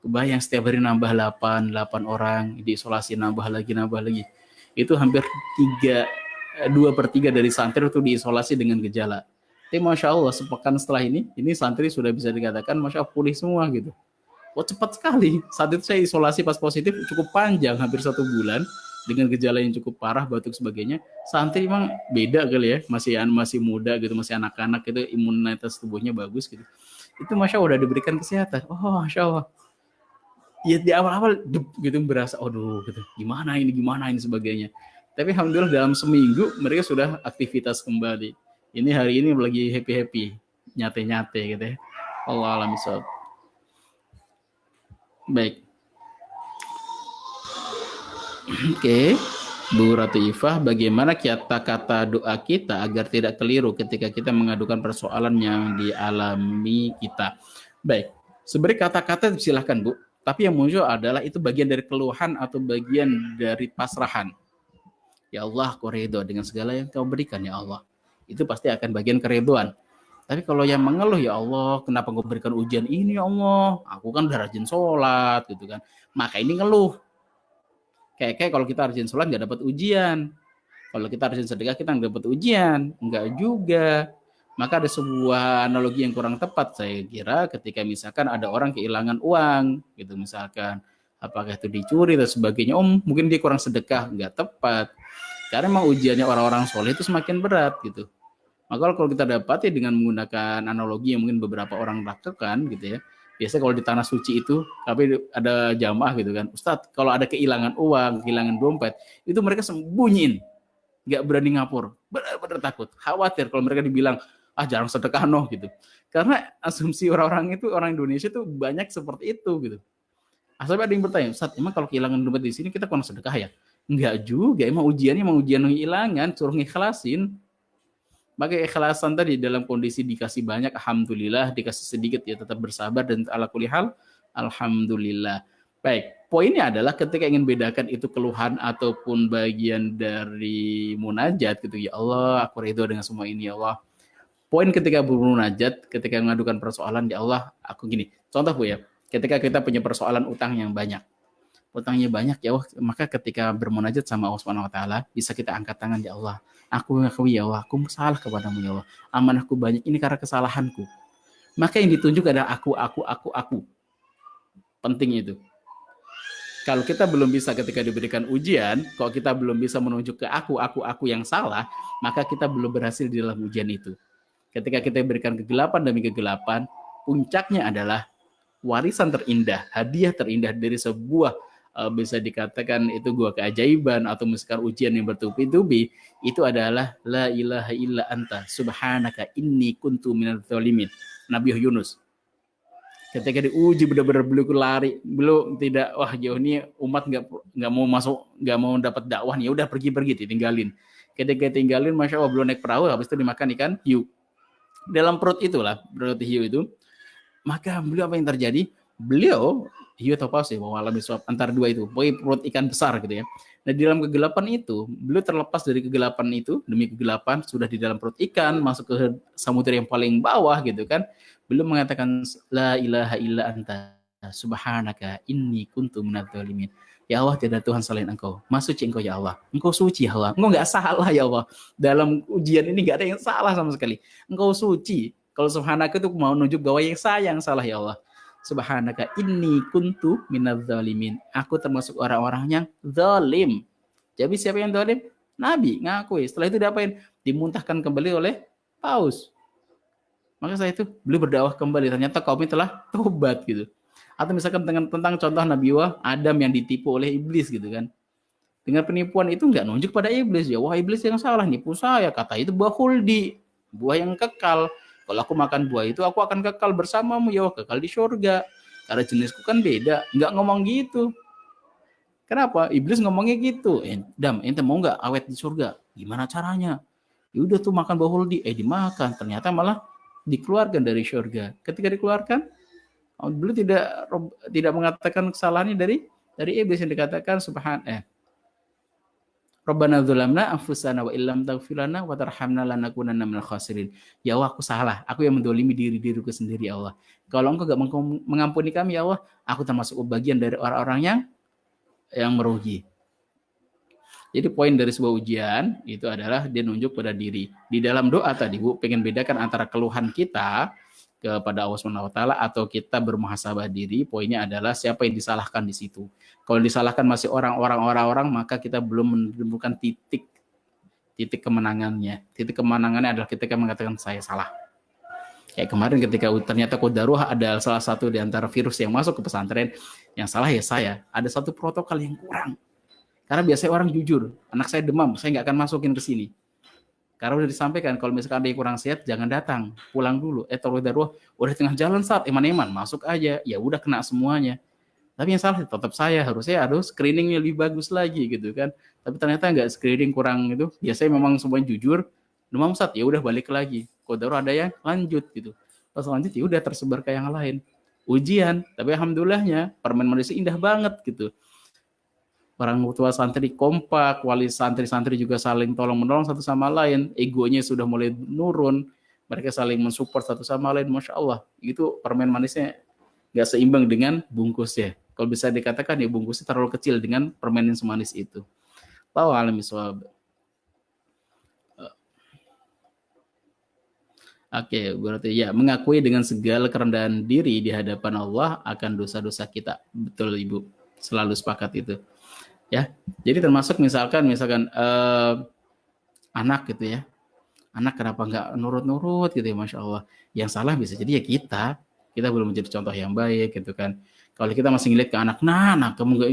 Speaker 1: Kebayang setiap hari nambah 8 orang, diisolasi nambah lagi. Itu hampir 2/3 dari santri itu diisolasi dengan gejala. Tapi Masya Allah, sepekan setelah ini santri sudah bisa dikatakan Masya Allah pulih semua gitu. Oh cepat sekali. Saat itu saya isolasi pas positif cukup panjang, hampir 1 bulan, dengan gejala yang cukup parah, batuk sebagainya. Santri emang beda kali ya, masih muda gitu, masih anak-anak gitu, imunitas tubuhnya bagus gitu. Itu Masya Allah udah diberikan kesehatan. Oh Masya Allah. Ya di awal-awal gitu berasa, aduh gitu, gimana ini sebagainya. Tapi alhamdulillah dalam seminggu mereka sudah aktivitas kembali. Ini hari ini lagi happy, nyate gitu ya. Allah alam bisawab. Baik. Oke, Bu Ratu Ifah, bagaimana kata-kata doa kita agar tidak keliru ketika kita mengadukan persoalan yang dialami kita? Baik, sebenarnya kata-kata silahkan Bu, tapi yang muncul adalah itu bagian dari keluhan atau bagian dari pasrahan. Ya Allah, aku ridho dengan segala yang kau berikan ya Allah. Itu pasti akan bagian keridhoan. Tapi kalau yang mengeluh, ya Allah, kenapa kau berikan ujian ini ya Allah? Aku kan udah rajin sholat gitu kan. Maka ini ngeluh. Kayak kalau kita rajin sholat nggak dapat ujian. Kalau kita rajin sedekah kita nggak dapat ujian. Nggak juga. Maka ada sebuah analogi yang kurang tepat saya kira ketika misalkan ada orang kehilangan uang gitu misalkan. Apakah itu dicuri dan sebagainya. Mungkin dia kurang sedekah. Nggak tepat. Karena memang ujiannya orang-orang soleh itu semakin berat gitu. Maka kalau kita dapati dengan menggunakan analogi yang mungkin beberapa orang lakukan gitu ya. Biasanya kalau di tanah suci itu, tapi ada jamaah gitu kan. Ustadz, kalau ada kehilangan uang, kehilangan dompet, itu mereka sembunyiin. Nggak berani ngapur. Benar-benar takut. Khawatir kalau mereka dibilang, jarang sedekah noh gitu. Karena asumsi orang-orang itu, orang Indonesia itu banyak seperti itu gitu. Sampai ada yang bertanya, Ustadz, emang kalau kehilangan dompet di sini kita kurang sedekah ya? Enggak juga, emang ujian kehilangan, suruh ngikhlasin. Maka ikhlasan tadi dalam kondisi dikasih banyak, alhamdulillah, dikasih sedikit ya tetap bersabar dan ala kulli hal, alhamdulillah. Baik, poinnya adalah ketika ingin bedakan itu keluhan ataupun bagian dari munajat gitu, ya Allah, aku ridho dengan semua ini ya Allah. Poin ketika bermunajat, ketika mengadukan persoalan, ya Allah, aku gini. Contoh Bu ya, ketika kita punya persoalan utang yang banyak, utangnya banyak ya Allah, maka ketika bermunajat sama Allah Subhanahu wa taala, bisa kita angkat tangan, ya Allah, aku mengakui ya Allah, aku salah kepadamu ya Allah. Amanahku banyak ini karena kesalahanku. Maka yang ditunjuk adalah aku. Penting itu. Kalau kita belum bisa ketika diberikan ujian, kalau kita belum bisa menunjuk ke aku yang salah, maka kita belum berhasil di dalam ujian itu. Ketika kita diberikan kegelapan demi kegelapan, puncaknya adalah warisan terindah, hadiah terindah dari sebuah bisa dikatakan itu gua keajaiban atau misalkan ujian yang bertubi-tubi, itu adalah la ilaha illa anta subhanaka inni kuntu minadz zalimin. Nabi Yunus ketika diuji benar-benar beliau lari, beliau tidak, wah jauh ini umat nggak mau masuk, nggak mau dapat dakwah, ya udah pergi ditinggalin. Ketika tinggalin, masya Allah, beliau naik perahu, habis itu dimakan ikan hiu. Dalam perut itulah, perut hiu itu, maka beliau apa yang terjadi? Beliau hiu atau paus ya, alami suap antara dua itu, pokoknya perut ikan besar gitu ya. Nah di dalam kegelapan itu, beliau terlepas dari kegelapan itu, demi kegelapan sudah di dalam perut ikan, masuk ke samudera yang paling bawah gitu kan. Beliau mengatakan la ilaha illa anta subhanaka inni kuntu minadz zalimin. Ya Allah, tidak Tuhan selain Engkau. Maha suci Engkau ya Allah. Engkau suci ya Allah. Engkau nggak salah ya Allah. Dalam ujian ini nggak ada yang salah sama sekali. Engkau suci. Kalau subhanaka itu mau nunjuk bahwa yang saya yang salah ya Allah. Subhanaka inni kuntu minadz zalimin. Aku termasuk orang-orang yang zalim. Jadi siapa yang zalim? Nabi ngakui. Setelah itu diapain? Dimuntahkan kembali oleh paus. Maka saya itu beliau berdakwah kembali, ternyata kaum ini telah tobat gitu. Atau misalkan tentang contoh Nabi Adam yang ditipu oleh iblis gitu kan. Dengan penipuan itu nggak nunjuk pada iblis, ya wah iblis yang salah nipu saya, kata itu buah khuldi, buah yang kekal. Kalau aku makan buah itu aku akan kekal bersamamu, ya kekal di surga. Karena jenisku kan beda, nggak ngomong gitu. Kenapa? Iblis ngomongnya gitu. Dam, ente mau nggak awet di surga? Gimana caranya? Ya udah tuh makan buah khuldi, dimakan. Ternyata malah dikeluarkan dari surga. Ketika dikeluarkan, beliau tidak mengatakan kesalahannya dari iblis yang dikatakan Rabbana dzulamna anfusana wa illam taghfir lana wa tarhamna lanakunanna minal khasirin. Ya Allah, aku salah. Aku yang mendolimi diriku sendiri, ya Allah. Kalau Engkau gak mengampuni kami, ya Allah, aku termasuk bagian dari orang-orang yang merugi. Jadi poin dari sebuah ujian itu adalah dia nunjuk pada diri. Di dalam doa tadi Bu, pengen bedakan antara keluhan kita kepada Allah Subhanahu wa taala atau kita bermuhasabah diri, poinnya adalah siapa yang disalahkan di situ. Kalau disalahkan masih orang, maka kita belum menemukan titik kemenangannya. Titik kemenangannya adalah ketika mengatakan saya salah. Kayak kemarin ketika ternyata Qadarullah ada salah satu di antara virus yang masuk ke pesantren, yang salah ya saya. Ada satu protokol yang kurang. Karena biasanya orang jujur, anak saya demam, saya nggak akan masukin ke sini. Karena udah disampaikan, kalau misalkan ada yang kurang sehat, jangan datang, pulang dulu. Tolong daruah, udah tengah jalan saat eman-eman, masuk aja, ya udah kena semuanya. Tapi yang salah tetap saya, harusnya harus screeningnya lebih bagus lagi gitu kan. Tapi ternyata nggak, screening kurang itu. Biasanya memang semuanya jujur, demam saat ya udah balik lagi. Kalau daruah ada yang lanjut gitu. Pas lanjut ya udah tersebar ke yang lain. Ujian, tapi alhamdulillahnya permen manis indah banget gitu. Orang tua santri kompak, wali santri juga saling tolong-menolong satu sama lain, egonya sudah mulai nurun, mereka saling mensupport satu sama lain, Masya Allah. Itu permen manisnya nggak seimbang dengan bungkusnya. Kalau bisa dikatakan ya bungkusnya terlalu kecil dengan permen yang semanis itu. Tahu alam iswab. Oke, berarti ya mengakui dengan segala kerendahan diri di hadapan Allah akan dosa-dosa kita. Betul Ibu, selalu sepakat itu. Ya, jadi termasuk misalkan anak gitu ya, anak kenapa nggak nurut gitu ya, Masya Allah. Yang salah bisa jadi ya kita belum menjadi contoh yang baik gitu kan. Kalau kita masih ngeliat ke anak, nah kamu nggak,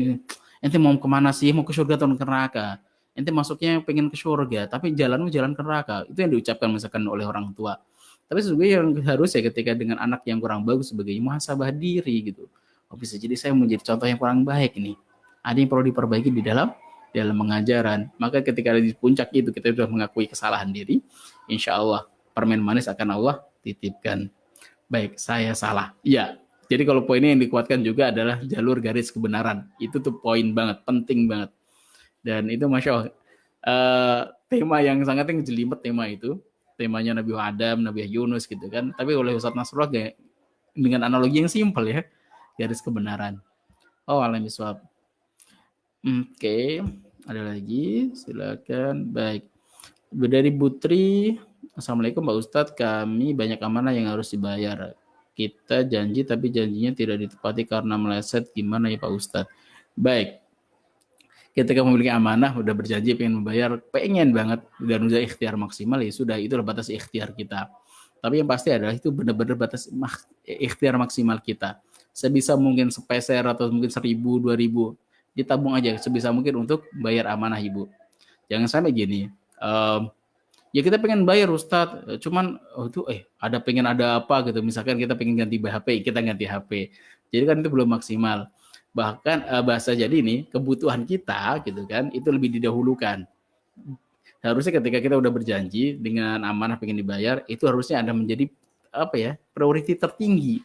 Speaker 1: ente mau kemana sih, mau ke surga atau ke neraka? Ente masuknya pengen ke surga, tapi jalanmu jalan ke neraka. Itu yang diucapkan misalkan oleh orang tua. Tapi sesungguhnya yang harus ya ketika dengan anak yang kurang bagus sebagai muhasabah diri gitu. Oh, bisa jadi saya menjadi contoh yang kurang baik nih. Ada yang perlu diperbaiki di dalam pengajaran. Maka ketika di puncak itu kita sudah mengakui kesalahan diri, insya Allah permen manis akan Allah titipkan. Baik, saya salah. Ya, jadi kalau poinnya yang dikuatkan juga adalah jalur garis kebenaran. Itu tuh poin banget, penting banget. Dan itu Masya Allah, tema yang sangat jelimet tema itu. temanya Nabi Adam, Nabi Yunus gitu kan. Tapi oleh Ustadz Nasrullah dengan analogi yang simpel ya, garis kebenaran. Oh, alam bisawab. Oke, ada lagi, silakan. Baik. Dari Putri, Assalamualaikum Pak Ustadz, kami banyak amanah yang harus dibayar. Kita janji tapi janjinya tidak ditepati karena meleset, gimana ya Pak Ustadz? Baik, ketika memiliki amanah, udah berjanji pengen membayar, pengen banget, dan udah ikhtiar maksimal, ya sudah, itulah batas ikhtiar kita. Tapi yang pasti adalah itu benar-benar batas ikhtiar maksimal kita. Sebisa mungkin sepeser atau mungkin 1.000, 2.000, ditabung aja sebisa mungkin untuk bayar amanah Ibu. Jangan sampai gini, ya kita pengen bayar Ustadz, cuman ada pengen ada apa gitu, misalkan kita pengen ganti HP, kita ganti HP, jadi kan itu belum maksimal. Bahkan bahasa jadi ini kebutuhan kita gitu kan itu lebih didahulukan. Harusnya ketika kita udah berjanji dengan amanah pengen dibayar, itu harusnya ada menjadi priority tertinggi.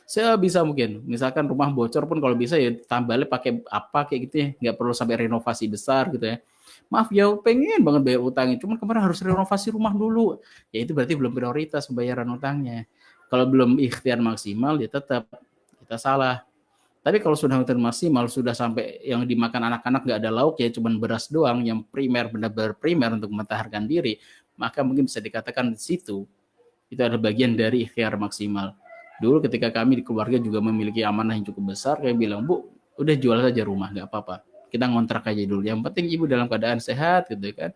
Speaker 1: Sebisa mungkin, misalkan rumah bocor pun kalau bisa ya tambahnya pakai apa kayak gitu ya, nggak perlu sampai renovasi besar gitu ya. Maaf ya, pengen banget bayar utangnya, cuman kemarin harus renovasi rumah dulu. Ya itu berarti belum prioritas pembayaran utangnya. Kalau belum ikhtiar maksimal, ya tetap kita salah. Tapi kalau sudah ikhtiar maksimal, sudah sampai yang dimakan anak-anak nggak ada lauk ya, cuman beras doang, yang primer, benar-benar primer untuk mementaharkan diri, maka mungkin bisa dikatakan di situ, itu ada bagian dari ikhtiar maksimal. Dulu ketika kami di keluarga juga memiliki amanah yang cukup besar, kayak bilang, Bu, udah jual saja rumah, nggak apa-apa. Kita ngontrak aja dulu. Yang penting ibu dalam keadaan sehat gitu kan.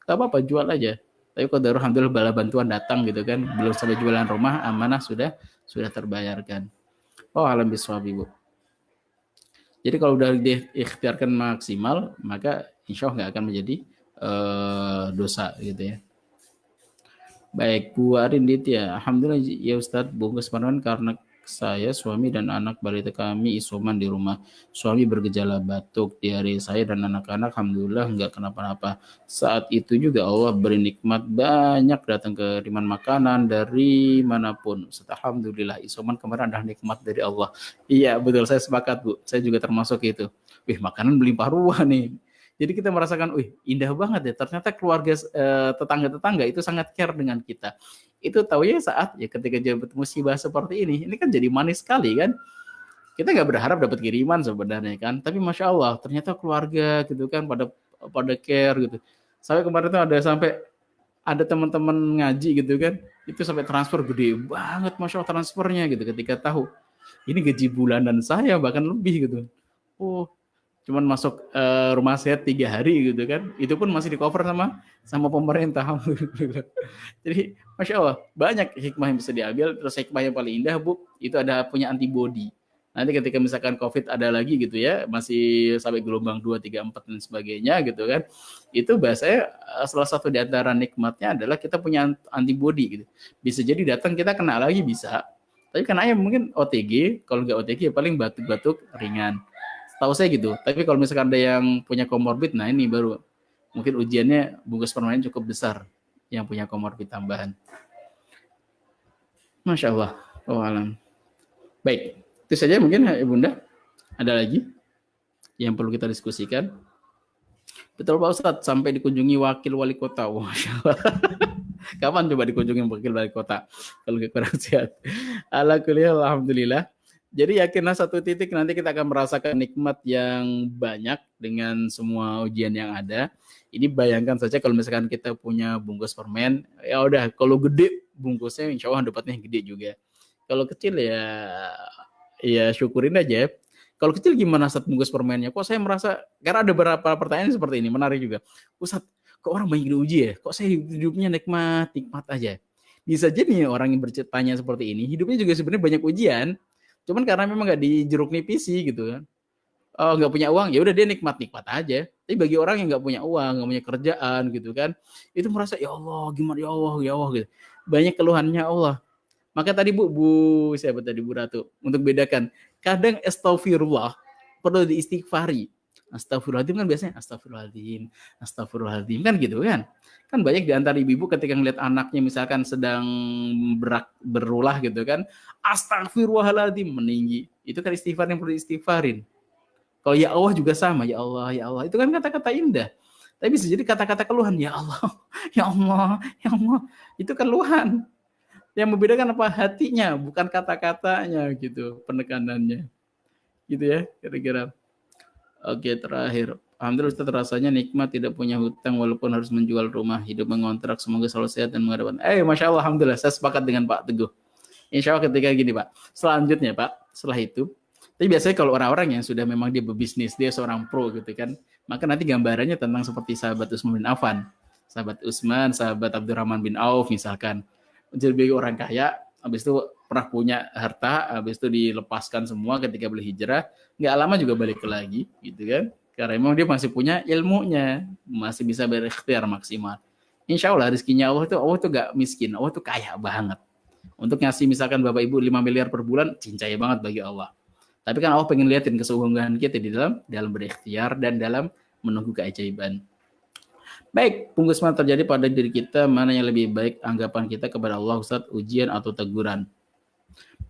Speaker 1: Gak apa-apa, jual aja. Tapi kalau alhamdulillah bala bantuan datang gitu kan. Belum sampai jualan rumah, amanah sudah terbayarkan. Oh, alam bisawab Ibu. Jadi kalau udah diikhtiarkan maksimal, maka insya Allah nggak akan menjadi dosa gitu ya. Baik, Bu Arinditya. Alhamdulillah ya Ustadz, bungkus permen karena saya, suami, dan anak balita kami isoman di rumah. Suami bergejala batuk, diare, saya dan anak-anak alhamdulillah nggak kenapa-napa. Saat itu juga Allah beri nikmat banyak datang kiriman makanan dari manapun. Alhamdulillah, isoman kemarin adalah nikmat dari Allah. Iya, betul, saya sepakat Bu. Saya juga termasuk itu. Wih, makanan melimpah ruah nih. Jadi kita merasakan, wih, indah banget ya. Ternyata keluarga tetangga-tetangga itu sangat care dengan kita. Itu tahu ya saat ya ketika dapat musibah seperti ini kan jadi manis sekali kan. Kita nggak berharap dapat kiriman sebenarnya kan, tapi masya Allah ternyata keluarga gitu kan pada care gitu. Sampai kemarin tuh ada teman-teman ngaji gitu kan, itu sampai transfer gede banget masya Allah transfernya gitu ketika tahu ini gaji bulanan saya bahkan lebih gitu. Oh, cuman masuk rumah sehat 3 hari gitu kan, itu pun masih di cover sama pemerintah. Jadi masya Allah banyak hikmah yang bisa diambil. Terus hikmah yang paling indah Bu, itu ada punya antibody. Nanti ketika misalkan COVID ada lagi gitu ya, masih sampai gelombang 2, 3, 4 dan sebagainya gitu kan, itu bahasanya salah satu di antara nikmatnya adalah kita punya antibody gitu. Bisa jadi datang kita kena lagi bisa, tapi kenanya mungkin OTG, kalau nggak OTG ya paling batuk-batuk ringan. Tahu saya gitu. Tapi kalau misalkan ada yang punya komorbid, nah ini baru mungkin ujiannya bungkus permen cukup besar yang punya komorbid tambahan. Masya Allah. Oh alam. Baik, itu saja mungkin Ibunda. Ada lagi yang perlu kita diskusikan? Betul Pak Ustadz, sampai dikunjungi wakil wali kota. Masya Allah. Kapan coba dikunjungi wakil wali kota? Kalau kurang sehat. Alhamdulillah. Jadi yakinlah satu titik nanti kita akan merasakan nikmat yang banyak dengan semua ujian yang ada. Ini bayangkan saja kalau misalkan kita punya bungkus permen, ya udah kalau gede bungkusnya insya Allah dapatnya gede juga. Kalau kecil ya syukurin aja. Kalau kecil gimana Ustadz bungkus permennya? Kok saya merasa, karena ada beberapa pertanyaan seperti ini, menarik juga. Ustadz, kok orang banyak diuji ya? Kok saya hidupnya nikmat aja? Bisa jadi orang yang bertanya seperti ini, hidupnya juga sebenarnya banyak ujian. Cuman karena memang nggak dijeruk nipisi gitu kan. Oh, nggak punya uang, ya udah dia nikmat aja. Tapi bagi orang yang nggak punya uang, nggak punya kerjaan gitu kan, itu merasa ya Allah gimana ya Allah gitu. Banyak keluhannya Allah. Maka tadi Bu siapa tadi Bu Ratu, untuk bedakan, kadang astagfirullah perlu diistighfari. Astagfirullahaladzim kan biasanya astagfirullahaladzim kan gitu kan. Kan banyak di antara ibu-ibu ketika ngeliat anaknya misalkan sedang berulah gitu kan, astagfirullahaladzim meninggi. Itu kan istighfar yang perlu diistighfarin. Kalau ya Allah juga sama, ya Allah, itu kan kata-kata indah. Tapi bisa jadi kata-kata keluhan, ya Allah, ya Allah, ya Allah, itu keluhan. Yang membedakan apa? Hatinya, bukan kata-katanya gitu, penekanannya. Gitu ya, kira-kira. Oke, terakhir. Alhamdulillah Ustaz, rasanya nikmat tidak punya hutang walaupun harus menjual rumah, hidup mengontrak, semoga selalu sehat dan menghadapkan. Masya Allah, Alhamdulillah, saya sepakat dengan Pak Teguh. Insya Allah ketika gini Pak, selanjutnya Pak, setelah itu, tapi biasanya kalau orang-orang yang sudah memang dia berbisnis, dia seorang pro gitu kan, maka nanti gambarannya tentang seperti sahabat Utsman bin Affan, sahabat Utsman, sahabat Abdurrahman bin Auf misalkan, menjadi orang kaya, habis itu pernah punya harta, habis itu dilepaskan semua ketika beli hijrah, nggak lama juga balik lagi, gitu kan? Karena memang dia masih punya ilmunya, masih bisa berikhtiar maksimal. Insya Allah rezekinya Allah itu gak miskin, Allah itu kaya banget. Untuk ngasih misalkan Bapak Ibu 5 miliar per bulan, cincai banget bagi Allah. Tapi kan Allah pengen liatin kesungguhan kita di dalam berikhtiar dan dalam menunggu keajaiban. Baik, pengusman terjadi pada diri kita, mana yang lebih baik anggapan kita kepada Allah, Ustaz, ujian atau teguran?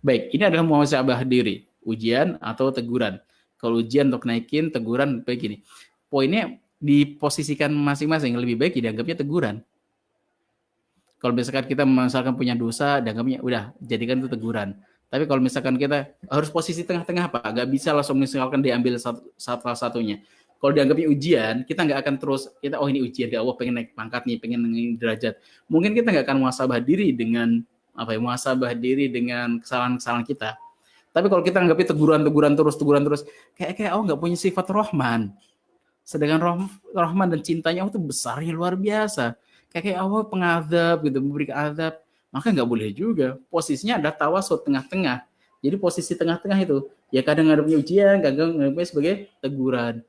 Speaker 1: Baik, ini adalah muhasabah diri, ujian atau teguran. Kalau ujian untuk naikin, teguran begini. Poinnya diposisikan masing-masing, lebih baik dianggapnya teguran. Kalau misalkan kita misalkan punya dosa, dianggapnya udah jadikan itu teguran. Tapi kalau misalkan kita harus posisi tengah-tengah Pak, nggak bisa langsung misalkan diambil salah satunya. Kalau dianggapnya ujian, kita nggak akan terus kita ini ujian, Allah pengen naik pangkat nih, pengen naik derajat. Mungkin kita nggak akan muhasabah diri dengan muhasabah diri dengan kesalahan-kesalahan kita. Tapi kalau kita anggapnya teguran terus, kayak Allah nggak punya sifat Rahman. Sedangkan Rahman dan cintanya Allah itu besarnya luar biasa. Kayak Allah pengadab gitu, memberi azab, maka nggak boleh juga. Posisinya ada tawasud tengah-tengah. Jadi posisi tengah-tengah itu, ya kadang ngadepnya ujian, kadang ngadepnya sebagai teguran.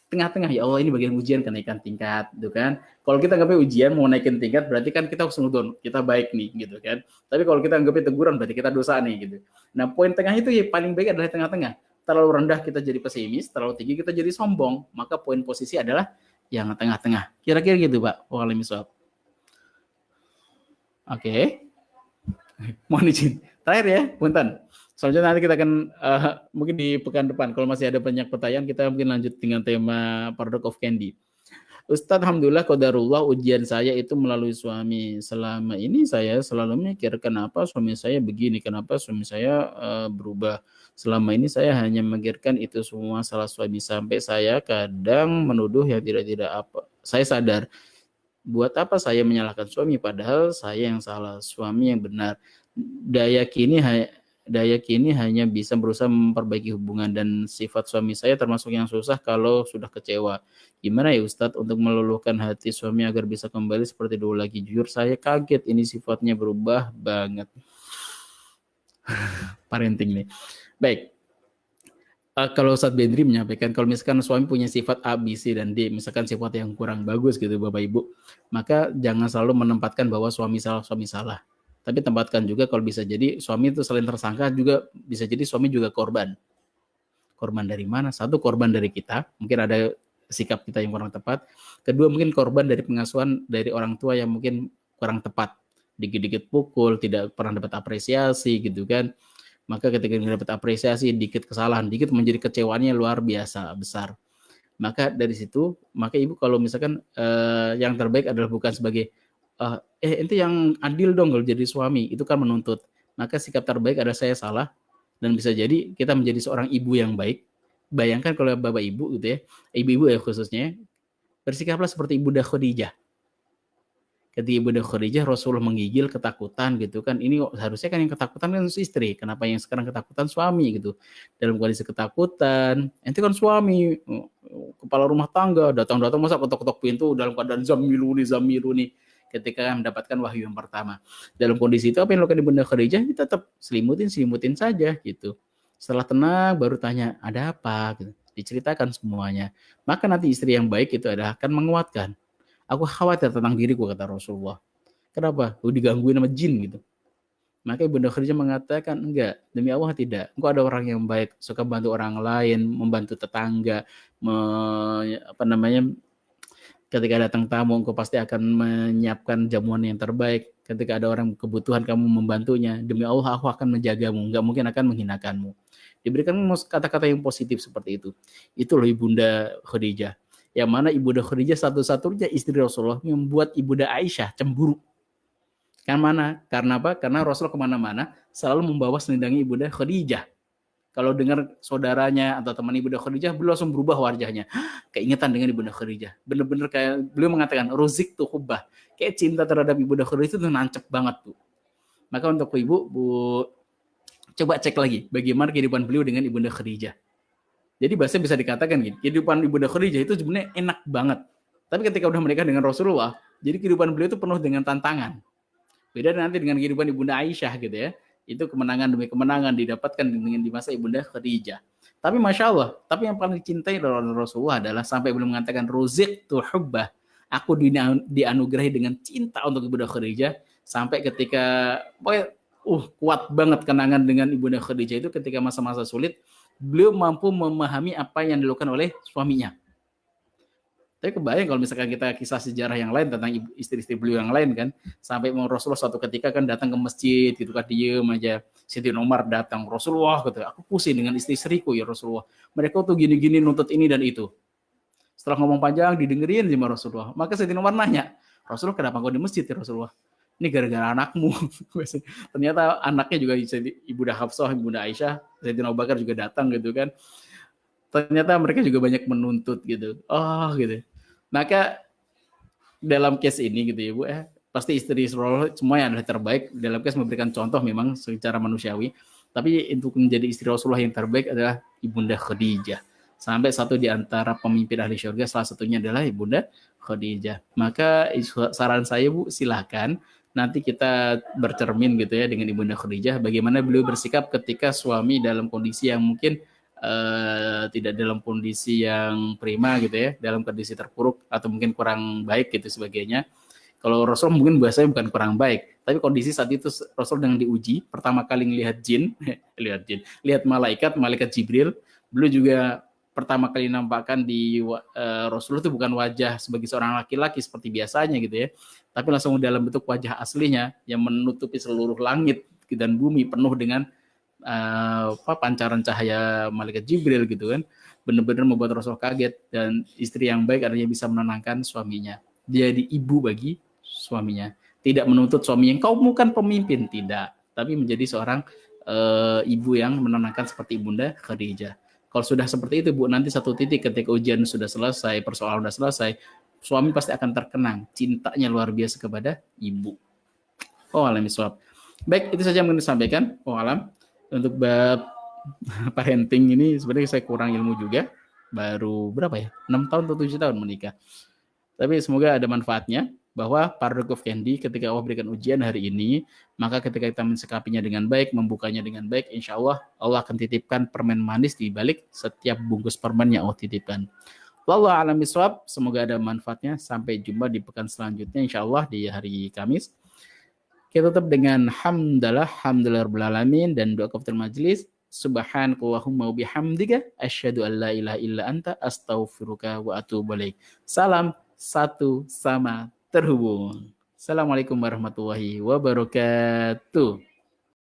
Speaker 1: Tengah-tengah, ya Allah ini bagian ujian kenaikan tingkat, gitu kan. Kalau kita anggapnya ujian mau naikin tingkat, berarti kan kita harus nudun, kita baik nih, gitu kan. Tapi kalau kita anggapnya teguran, berarti kita dosa nih, gitu. Nah, poin tengah itu ya paling baik adalah tengah-tengah. Terlalu rendah kita jadi pesimis, terlalu tinggi kita jadi sombong. Maka poin posisi adalah yang tengah-tengah. Kira-kira gitu, Pak. Waalaikumsalam. Oke. Mohon izin. Terakhir ya, punten. Selanjutnya nanti kita akan mungkin di pekan depan kalau masih ada banyak pertanyaan kita mungkin lanjut dengan tema Paradox of Candy. Ustadz, alhamdulillah qadarullah ujian saya itu melalui suami. Selama ini saya selalu mikir kenapa suami saya begini, kenapa suami saya berubah. Selama ini saya hanya memikirkan itu semua salah suami sampai saya kadang menuduh yang tidak apa. Saya sadar buat apa saya menyalahkan suami padahal saya yang salah, suami yang benar. Daya kini hanya bisa berusaha memperbaiki hubungan dan sifat suami saya termasuk yang susah kalau sudah kecewa. Gimana ya Ustadz untuk meluluhkan hati suami agar bisa kembali seperti dulu lagi? Jujur saya kaget ini sifatnya berubah banget. Parenting nih. Baik. Kalau Ustadz Bendri menyampaikan, kalau misalkan suami punya sifat A, B, C, dan D, misalkan sifat yang kurang bagus gitu Bapak Ibu, maka jangan selalu menempatkan bahwa suami salah. Tapi tempatkan juga kalau bisa jadi suami itu selain tersangka juga bisa jadi suami juga korban. Korban dari mana? Satu, korban dari kita, mungkin ada sikap kita yang kurang tepat. Kedua, mungkin korban dari pengasuhan dari orang tua yang mungkin kurang tepat. Dikit-dikit pukul, tidak pernah dapat apresiasi gitu kan. Maka ketika dapat apresiasi, dikit kesalahan, dikit menjadi kecewaannya luar biasa besar. Maka dari situ, maka ibu kalau misalkan yang terbaik adalah bukan sebagai ente yang adil dong kalau jadi suami, itu kan menuntut. Maka sikap terbaik adalah saya salah dan bisa jadi kita menjadi seorang ibu yang baik. Bayangkan kalau bapak ibu gitu ya, ibu-ibu ya khususnya, bersikaplah seperti Ibunda Khadijah. Ketika Ibunda Khadijah Rasulullah menggigil ketakutan gitu kan, ini harusnya kan yang ketakutan kan istri, kenapa yang sekarang ketakutan suami gitu. Dalam kondisi ketakutan, ente kan suami, kepala rumah tangga, datang-datang masa ketok-ketok pintu dalam keadaan zamiluni ketika mendapatkan wahyu yang pertama. Dalam kondisi itu apa yang dilakukan Ibunda Khadijah? Dia tetap selimutin saja gitu. Setelah tenang baru tanya, ada apa gitu. Diceritakan semuanya. Maka nanti istri yang baik itu adalah akan menguatkan. Aku khawatir tentang diriku, kata Rasulullah. Kenapa? Aku digangguin sama jin gitu. Maka Ibunda Khadijah mengatakan, enggak, demi Allah tidak. Engkau ada orang yang baik, suka bantu orang lain, membantu tetangga, ketika datang tamu, engkau pasti akan menyiapkan jamuan yang terbaik. Ketika ada orang kebutuhan, kamu membantunya. Demi Allah, aku akan menjagamu. Enggak mungkin akan menghinakanmu. Diberikan kata-kata yang positif seperti itu. Itu loh Ibunda Khadijah. yang mana Ibunda Khadijah satu-satunya istri Rasulullah membuat Ibunda Aisyah cemburu. Kan mana? Karena apa? Karena Rasul kemana-mana selalu membawa selendangnya Ibunda Khadijah. Kalau dengar saudaranya atau teman Ibunda Khadijah, beliau langsung berubah wajahnya. Keingetan dengan Ibunda Khadijah. Bener-bener kayak beliau mengatakan, rozik tuh hubbah. Kayak cinta terhadap Ibunda Khadijah itu tuh nancep banget tuh. Maka untuk ibu, Bu, coba cek lagi bagaimana kehidupan beliau dengan Ibunda Khadijah. Jadi bahasa bisa dikatakan gini, kehidupan Ibunda Khadijah itu sebenarnya enak banget. Tapi ketika udah menikah dengan Rasulullah, jadi kehidupan beliau itu penuh dengan tantangan. Beda nanti dengan kehidupan Ibunda Aisyah gitu ya. Itu kemenangan demi kemenangan didapatkan dengan di masa Ibunda Khadijah. Tapi Masya Allah, tapi yang paling dicintai oleh Rasulullah adalah sampai belum mengatakan ruziqtu hubbah. Aku dianugerahi dengan cinta untuk Ibunda Khadijah. Sampai ketika, kuat banget kenangan dengan Ibunda Khadijah itu ketika masa-masa sulit, beliau mampu memahami apa yang dilakukan oleh suaminya. Tapi kebayang kalau misalkan kita kisah sejarah yang lain tentang istri-istri beliau yang lain kan, sampai Rasulullah suatu ketika kan datang ke masjid gitu kan, diem aja. Sayyidina Umar datang, Rasulullah gitu, aku pusing dengan istri-istriku ya Rasulullah. Mereka tuh gini-gini nuntut ini dan itu. Setelah ngomong panjang didengerin sama Rasulullah. Maka Sayyidina Umar nanya, Rasulullah kenapa kau di masjid ya Rasulullah? Ini gara-gara anakmu. Ternyata anaknya juga Ibunda Hafsah, Ibunda Aisyah, Sayyidina Abu Bakar juga datang gitu kan. Ternyata mereka juga banyak menuntut gitu. Oh gitu. Maka dalam case ini gitu ya Bu, pasti istri Rasulullah semua yang adalah terbaik. Dalam case memberikan contoh memang secara manusiawi. Tapi untuk menjadi istri Rasulullah yang terbaik adalah Ibunda Khadijah. Sampai satu di antara pemimpin ahli syurga, salah satunya adalah Ibunda Khadijah. Maka saran saya Bu, silakan nanti kita bercermin gitu ya dengan Ibunda Khadijah. Bagaimana beliau bersikap ketika suami dalam kondisi yang mungkin tidak dalam kondisi yang prima gitu ya, dalam kondisi terpuruk atau mungkin kurang baik gitu sebagainya. Kalau Rasul mungkin bahasanya bukan kurang baik, tapi kondisi saat itu Rasul dengan diuji, pertama kali melihat jin, lihat malaikat Jibril. Beliau juga pertama kali nampakkan di Rasul itu bukan wajah sebagai seorang laki-laki seperti biasanya gitu ya, tapi langsung dalam bentuk wajah aslinya yang menutupi seluruh langit dan bumi penuh dengan pancaran cahaya malaikat Jibril gitu kan, benar-benar membuat Rasul kaget. Dan istri yang baik artinya bisa menenangkan suaminya, jadi ibu bagi suaminya, tidak menuntut suaminya kau bukan pemimpin, tidak, tapi menjadi seorang ibu yang menenangkan seperti Ibunda Khadijah. Kalau sudah seperti itu Bu, nanti satu titik ketika ujian sudah selesai, persoalan sudah selesai, suami pasti akan terkenang cintanya luar biasa kepada ibu. Oh alam iswab. Baik, itu saja yang ingin disampaikan. Oh alam. Untuk bab parenting ini sebenarnya saya kurang ilmu juga, baru berapa ya, 6 tahun atau 7 tahun menikah. Tapi semoga ada manfaatnya, bahwa Paradox of Candy ketika Allah berikan ujian hari ini, maka ketika kita mensikapinya dengan baik, membukanya dengan baik, insya Allah Allah akan titipkan permen manis di balik setiap bungkus permen yang Allah titipkan. Wallahu a'lam bishawab. Semoga ada manfaatnya. Sampai jumpa di pekan selanjutnya insya Allah di hari Kamis. Kita tutup dengan hamdalah rabbil alamin dan doa kafatul majlis. Subhanakallahumma wa bihamdika asyhadu an la ilaha illa anta astaghfiruka wa atubu ilaik. Salam satu sama terhubung. Assalamualaikum warahmatullahi wabarakatuh.